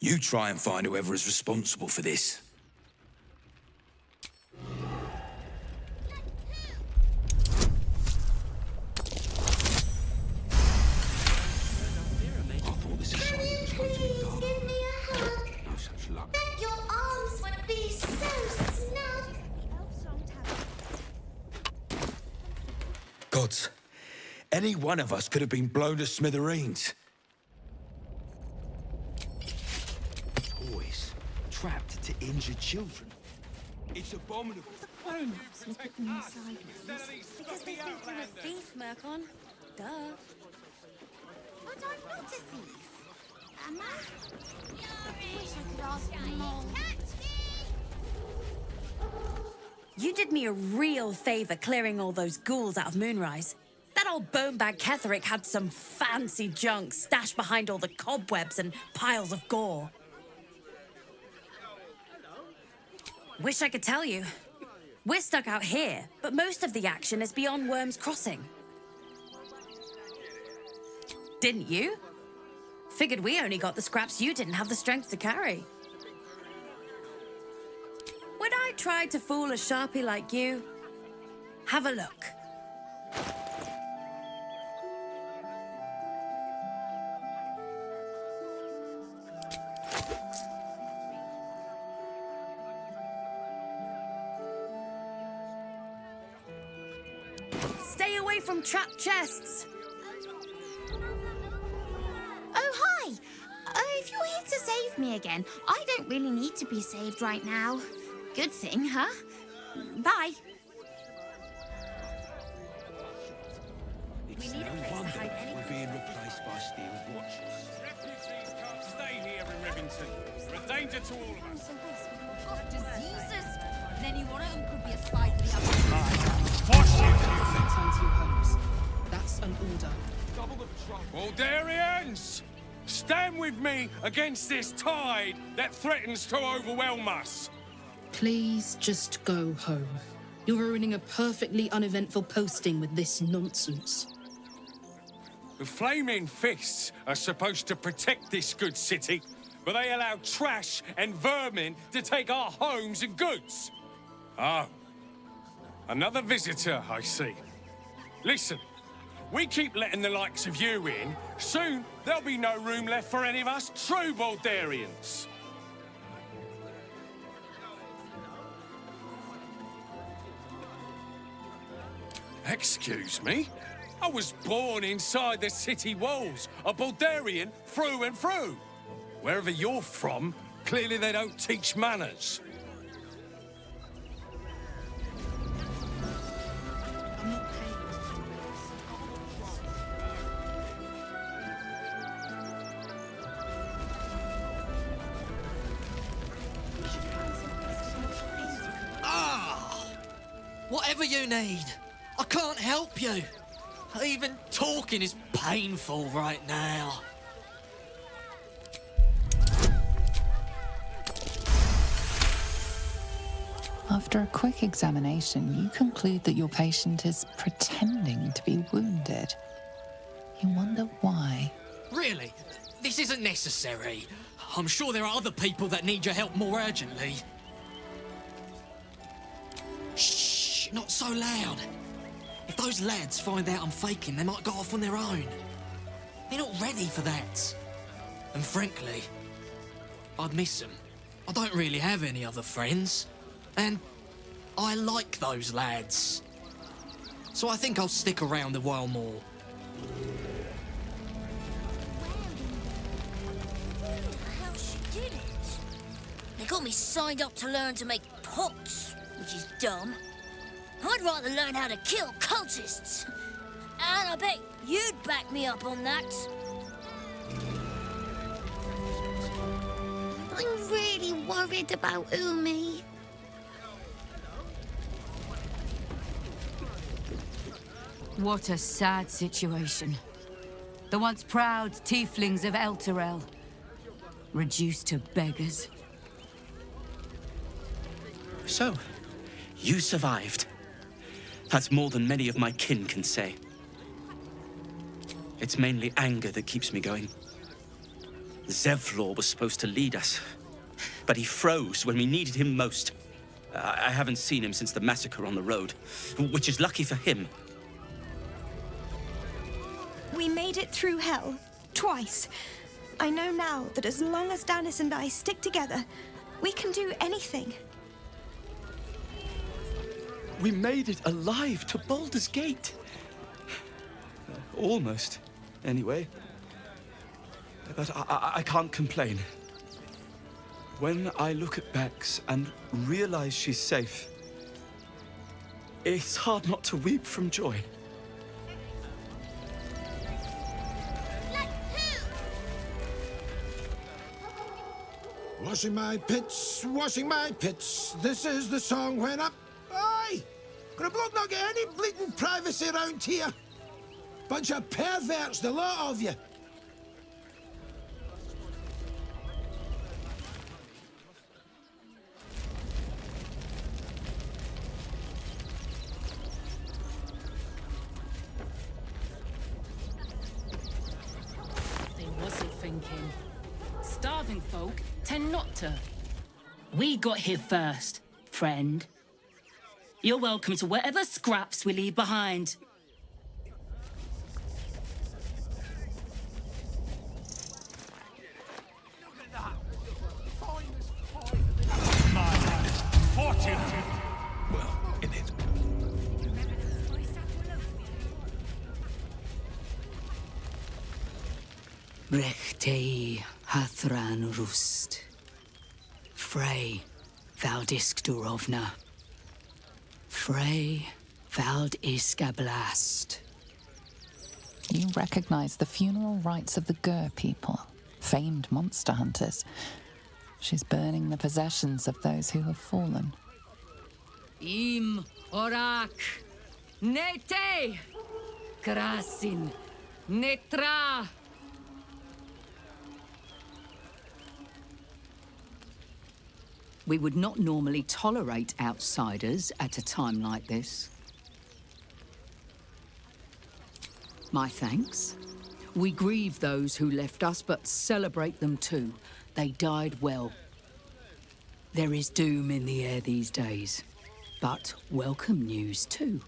Speaker 22: You try and find whoever is responsible for this.
Speaker 15: Your arms would be so snug.
Speaker 22: Gods, any one of us could have been blown to smithereens.
Speaker 2: Boys, trapped to injured children. It's abominable.
Speaker 5: Grown-ups look at me sideways.
Speaker 4: Because they think you're a thief, Mercon. Duh.
Speaker 15: But I'm not a thief. Am I? Wish I could ask for more.
Speaker 4: You did me a real favor clearing all those ghouls out of Moonrise. That old bonebag Ketherick had some fancy junk stashed behind all the cobwebs and piles of gore. Wish I could tell you. We're stuck out here, but most of the action is beyond Worm's Crossing. Didn't you? Figured we only got the scraps you didn't have the strength to carry. Would I try to fool a sharpie like you? Have a look. Stay away from trapped chests.
Speaker 15: Oh, hi! If you're here to save me again, I don't really need to be saved right now. Good thing, huh? Bye.
Speaker 2: It's no wonder we're being replaced by steel watchers.
Speaker 6: Refugees can't stay here in Rivington. They're a danger to all of us.
Speaker 9: Got diseases. And any one of them could be a spy for the
Speaker 10: Return to your homes. That's an order.
Speaker 6: Double the patrol. Baldurians! Stand with me against this tide that threatens to overwhelm us.
Speaker 10: Please just go home. You're ruining a perfectly uneventful posting with this nonsense.
Speaker 6: The Flaming Fists are supposed to protect this good city, but they allow trash and vermin to take our homes and goods. Oh, another visitor, I see. Listen, we keep letting the likes of you in. Soon, there'll be no room left for any of us true Baldurians. Excuse me? I was born inside the city walls, a Baldurian through and through. Wherever you're from, clearly they don't teach manners.
Speaker 7: Whatever you need, I can't help you. Even talking is painful right now.
Speaker 1: After a quick examination, you conclude that your patient is pretending to be wounded. You wonder why.
Speaker 7: Really? This isn't necessary. I'm sure there are other people that need your help more urgently. Shh, not so loud. If those lads find out I'm faking, they might go off on their own. They're not ready for that. And frankly, I'd miss them. I don't really have any other friends. And I like those lads. So I think I'll stick around a while more.
Speaker 15: How she did it? They got me signed up to learn to make pots, which is dumb. I'd rather learn how to kill cultists. And I bet you'd back me up on that. I'm really worried about Umi.
Speaker 9: What a sad situation. The once proud tieflings of Elturel, reduced to beggars.
Speaker 8: So, you survived. That's more than many of my kin can say. It's mainly anger that keeps me going. Zevlor was supposed to lead us, but he froze when we needed him most. I haven't seen him since the massacre on the road, which is lucky for him.
Speaker 13: We made it through hell, twice. I know now that as long as Danis and I stick together, we can do anything.
Speaker 8: We made it alive to Baldur's Gate. Almost, anyway. But I can't complain. When I look at Bex and realize she's safe, it's hard not to weep from joy.
Speaker 21: Washing my pits, washing my pits. This is the song when I'm... Aye! Gonna bloke not get any bleeding privacy around here. Bunch of perverts, the lot of you.
Speaker 14: They wasn't thinking. Starving folk tend not to. We got here first, friend. You're welcome to whatever scraps we leave behind.
Speaker 21: Well, in it.
Speaker 20: Rechtei hathran rust. Frey valdisk durovna. Frey vald iskablast.
Speaker 1: You recognize the funeral rites of the Gur people, famed monster hunters. She's burning the possessions of those who have fallen.
Speaker 14: Im orak. Nete. Krasin. Netra.
Speaker 20: We would not normally tolerate outsiders at a time like this. My thanks. We grieve those who left us, but celebrate them too. They died well. There is doom in the air these days, but welcome news too.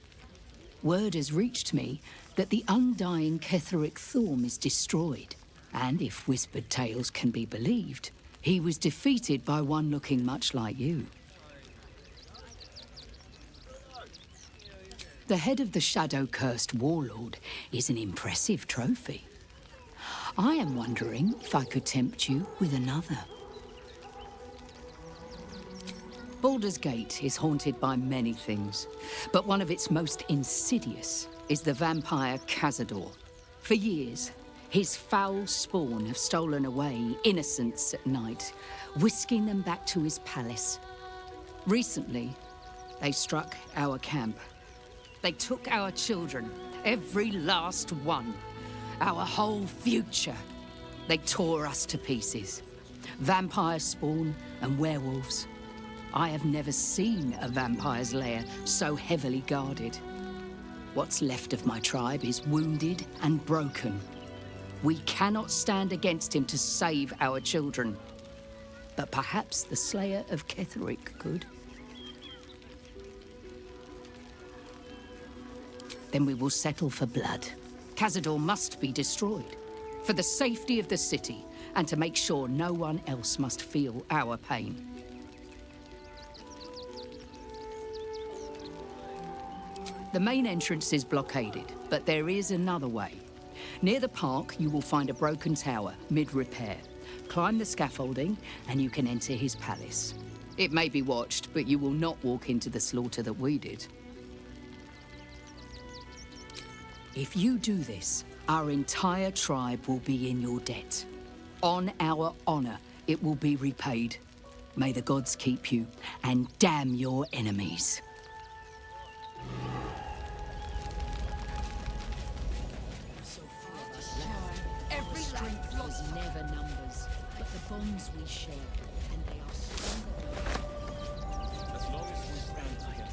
Speaker 20: Word has reached me that the undying Ketheric Thorm is destroyed, and if whispered tales can be believed, he was defeated by one looking much like you. The head of the shadow-cursed warlord is an impressive trophy. I am wondering if I could tempt you with another. Baldur's Gate is haunted by many things, but one of its most insidious is the vampire Cazador. For years, his foul spawn have stolen away innocents at night, whisking them back to his palace. Recently, they struck our camp. They took our children, every last one, our whole future. They tore us to pieces. Vampire spawn and werewolves. I have never seen a vampire's lair so heavily guarded. What's left of my tribe is wounded and broken. We cannot stand against him to save our children. But perhaps the Slayer of Ketheric could. Then we will settle for blood. Cazador must be destroyed. For the safety of the city, and to make sure no one else must feel our pain. The main entrance is blockaded, but there is another way. Near the park, you will find a broken tower, mid-repair. Climb the scaffolding, and you can enter his palace. It may be watched, but you will not walk into the slaughter that we did. If you do this, our entire tribe will be in your debt. On our honor, it will be repaid. May the gods keep you, and damn your enemies.
Speaker 14: Every strength is never numbers, but the bonds we share, and they are stronger.
Speaker 6: As long as we stand together.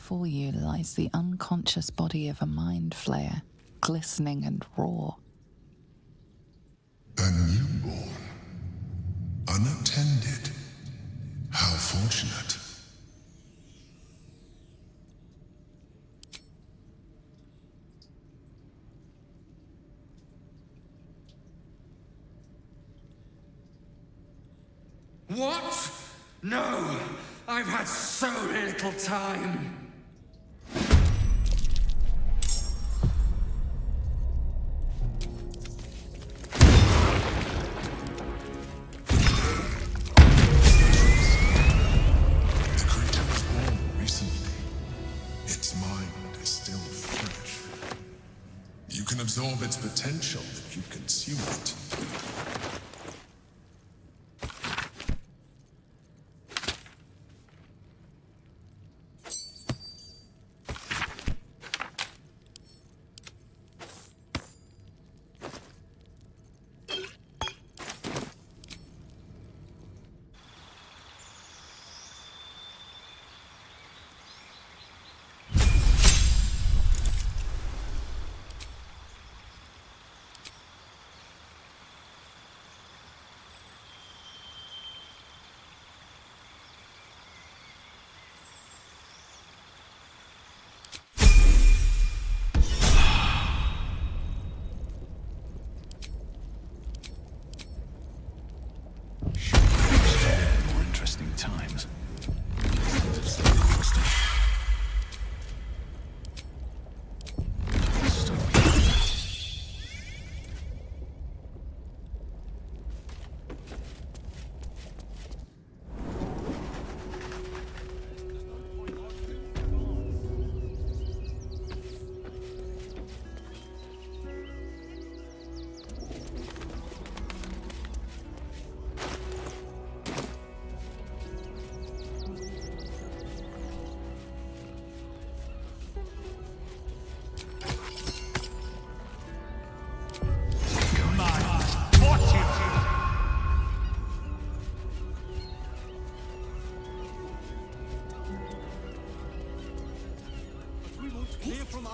Speaker 1: before you lies the unconscious body of a mind flayer, glistening and raw.
Speaker 16: A newborn. Unattended. How fortunate.
Speaker 3: What? No! I've had so little time!
Speaker 16: The creature was born recently. Its mind is still fresh. You can absorb its potential if you consume it.
Speaker 17: More interesting times.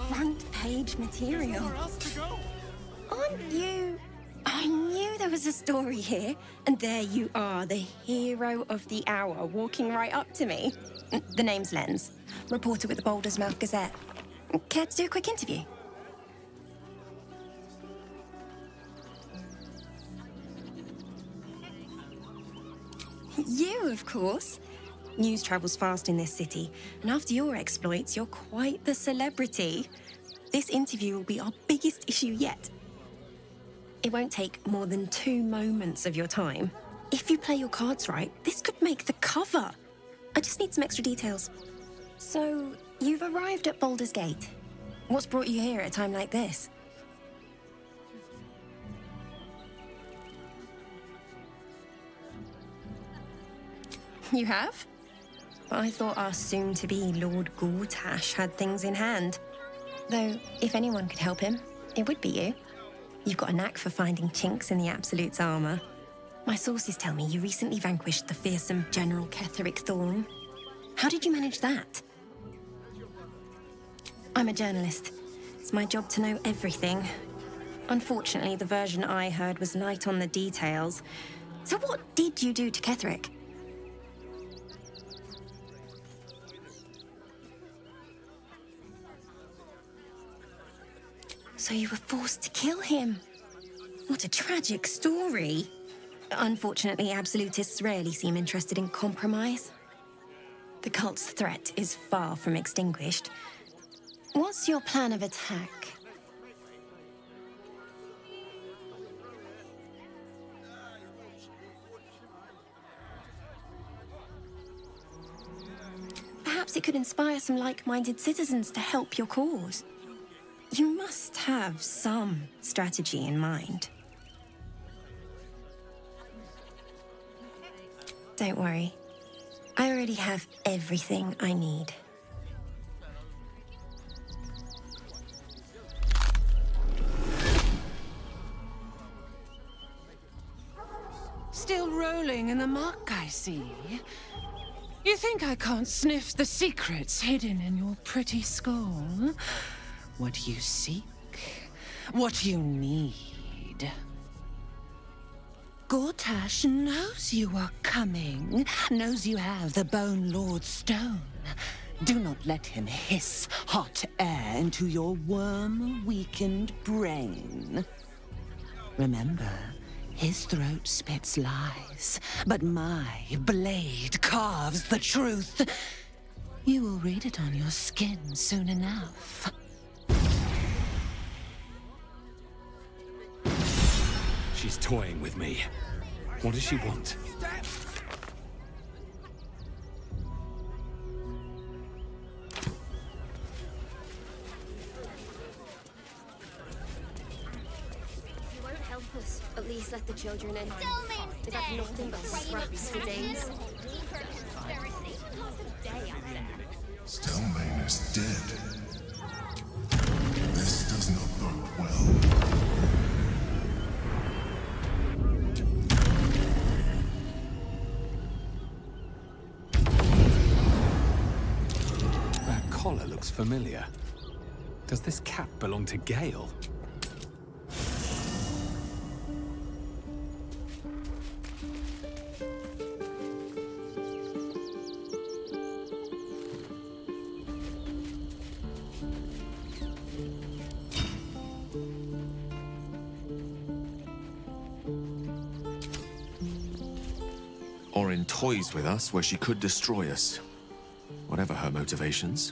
Speaker 13: Front page material. Aren't you? I knew there was a story here, and there you are, the hero of the hour, walking right up to me. The name's Lens, reporter with the Baldur's Mouth Gazette. Care to do a quick interview? You, of course. News travels fast in this city, and after your exploits, you're quite the celebrity. This interview will be our biggest issue yet. It won't take more than 2 moments of your time. If you play your cards right, this could make the cover. I just need some extra details. So, you've arrived at Baldur's Gate. What's brought you here at a time like this? You have? But I thought our soon-to-be Lord Gortash had things in hand. Though, if anyone could help him, it would be you. You've got a knack for finding chinks in the Absolute's armor. My sources tell me you recently vanquished the fearsome General Ketheric Thorn. How did you manage that? I'm a journalist. It's my job to know everything. Unfortunately, the version I heard was light on the details. So what did you do to Ketheric? So you were forced to kill him. What a tragic story. Unfortunately, absolutists rarely seem interested in compromise. The cult's threat is far from extinguished. What's your plan of attack? Perhaps it could inspire some like-minded citizens to help your cause. You must have some strategy in mind. Don't worry. I already have everything I need.
Speaker 18: Still rolling in the muck, I see.
Speaker 12: You think I can't sniff the secrets hidden in your pretty skull? What you seek, what you need. Gortash knows you are coming, knows you have the Bone Lord's stone. Do not let him hiss hot air into your worm-weakened brain. Remember, his throat spits lies, but my blade carves the truth. You will read it on your skin soon enough.
Speaker 22: She's toying with me. What does she want?
Speaker 18: At least let the children in. They've had nothing but scraps for days.
Speaker 16: Stelmane is dead. This does not bode well.
Speaker 22: That collar looks familiar. Does this cap belong to Gale?
Speaker 19: Orrin toys with us where she could destroy us. Whatever her motivations,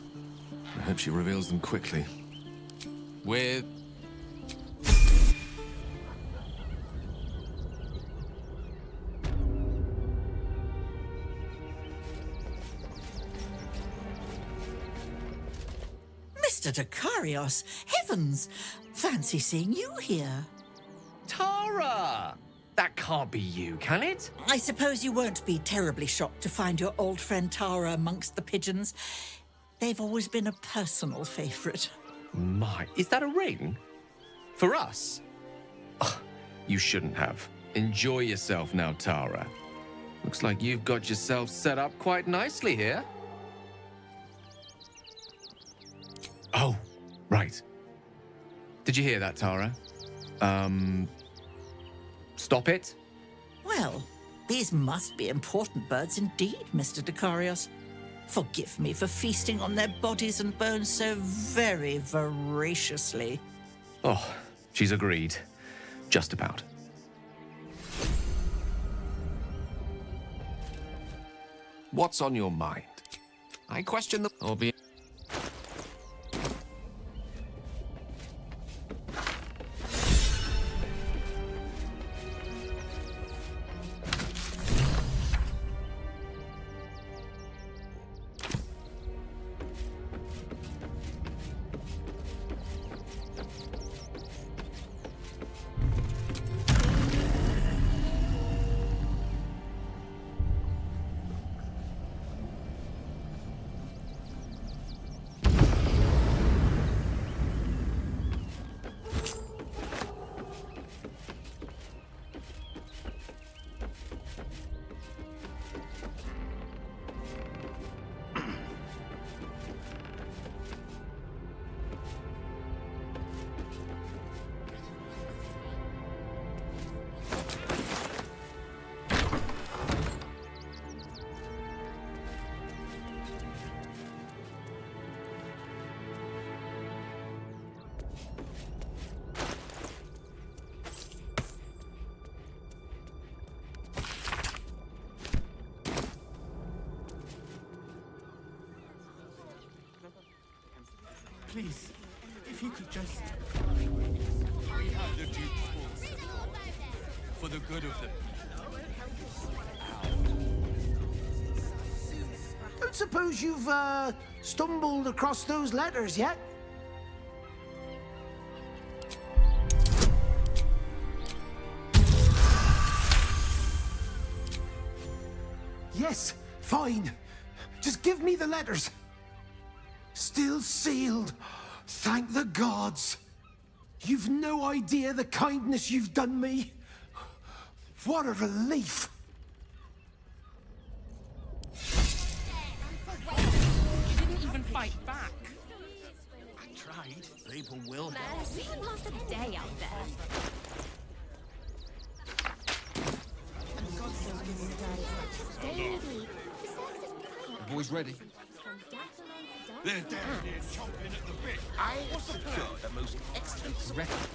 Speaker 19: I hope she reveals them quickly. We're...
Speaker 23: Mr. Dakarios, heavens! Fancy seeing you here.
Speaker 25: Tara! That can't be you, can it?
Speaker 23: I suppose you won't be terribly shocked to find your old friend Tara amongst the pigeons. They've always been a personal favourite.
Speaker 25: My, is that a ring? For us? Ugh, you shouldn't have. Enjoy yourself now, Tara. Looks like you've got yourself set up quite nicely here. Oh, right. Did you hear that, Tara? Stop it?
Speaker 23: Well, these must be important birds indeed, Mr. Dakarios. Forgive me for feasting on their bodies and bones so very voraciously.
Speaker 25: Oh, she's agreed. Just about.
Speaker 19: What's on your mind? I question the... Obvious.
Speaker 21: Please, if you could just...
Speaker 6: We have the Duke's for the good of the
Speaker 21: Don't suppose you've, stumbled across those letters yet? Yes, fine. Just give me the letters. Still sealed. Thank the gods. You've no idea the kindness you've done me. What a relief.
Speaker 23: people will.
Speaker 18: We can last a day out there.
Speaker 2: The boys ready?
Speaker 4: They're down here chomping at the bit.
Speaker 2: I have secured a most excellent record.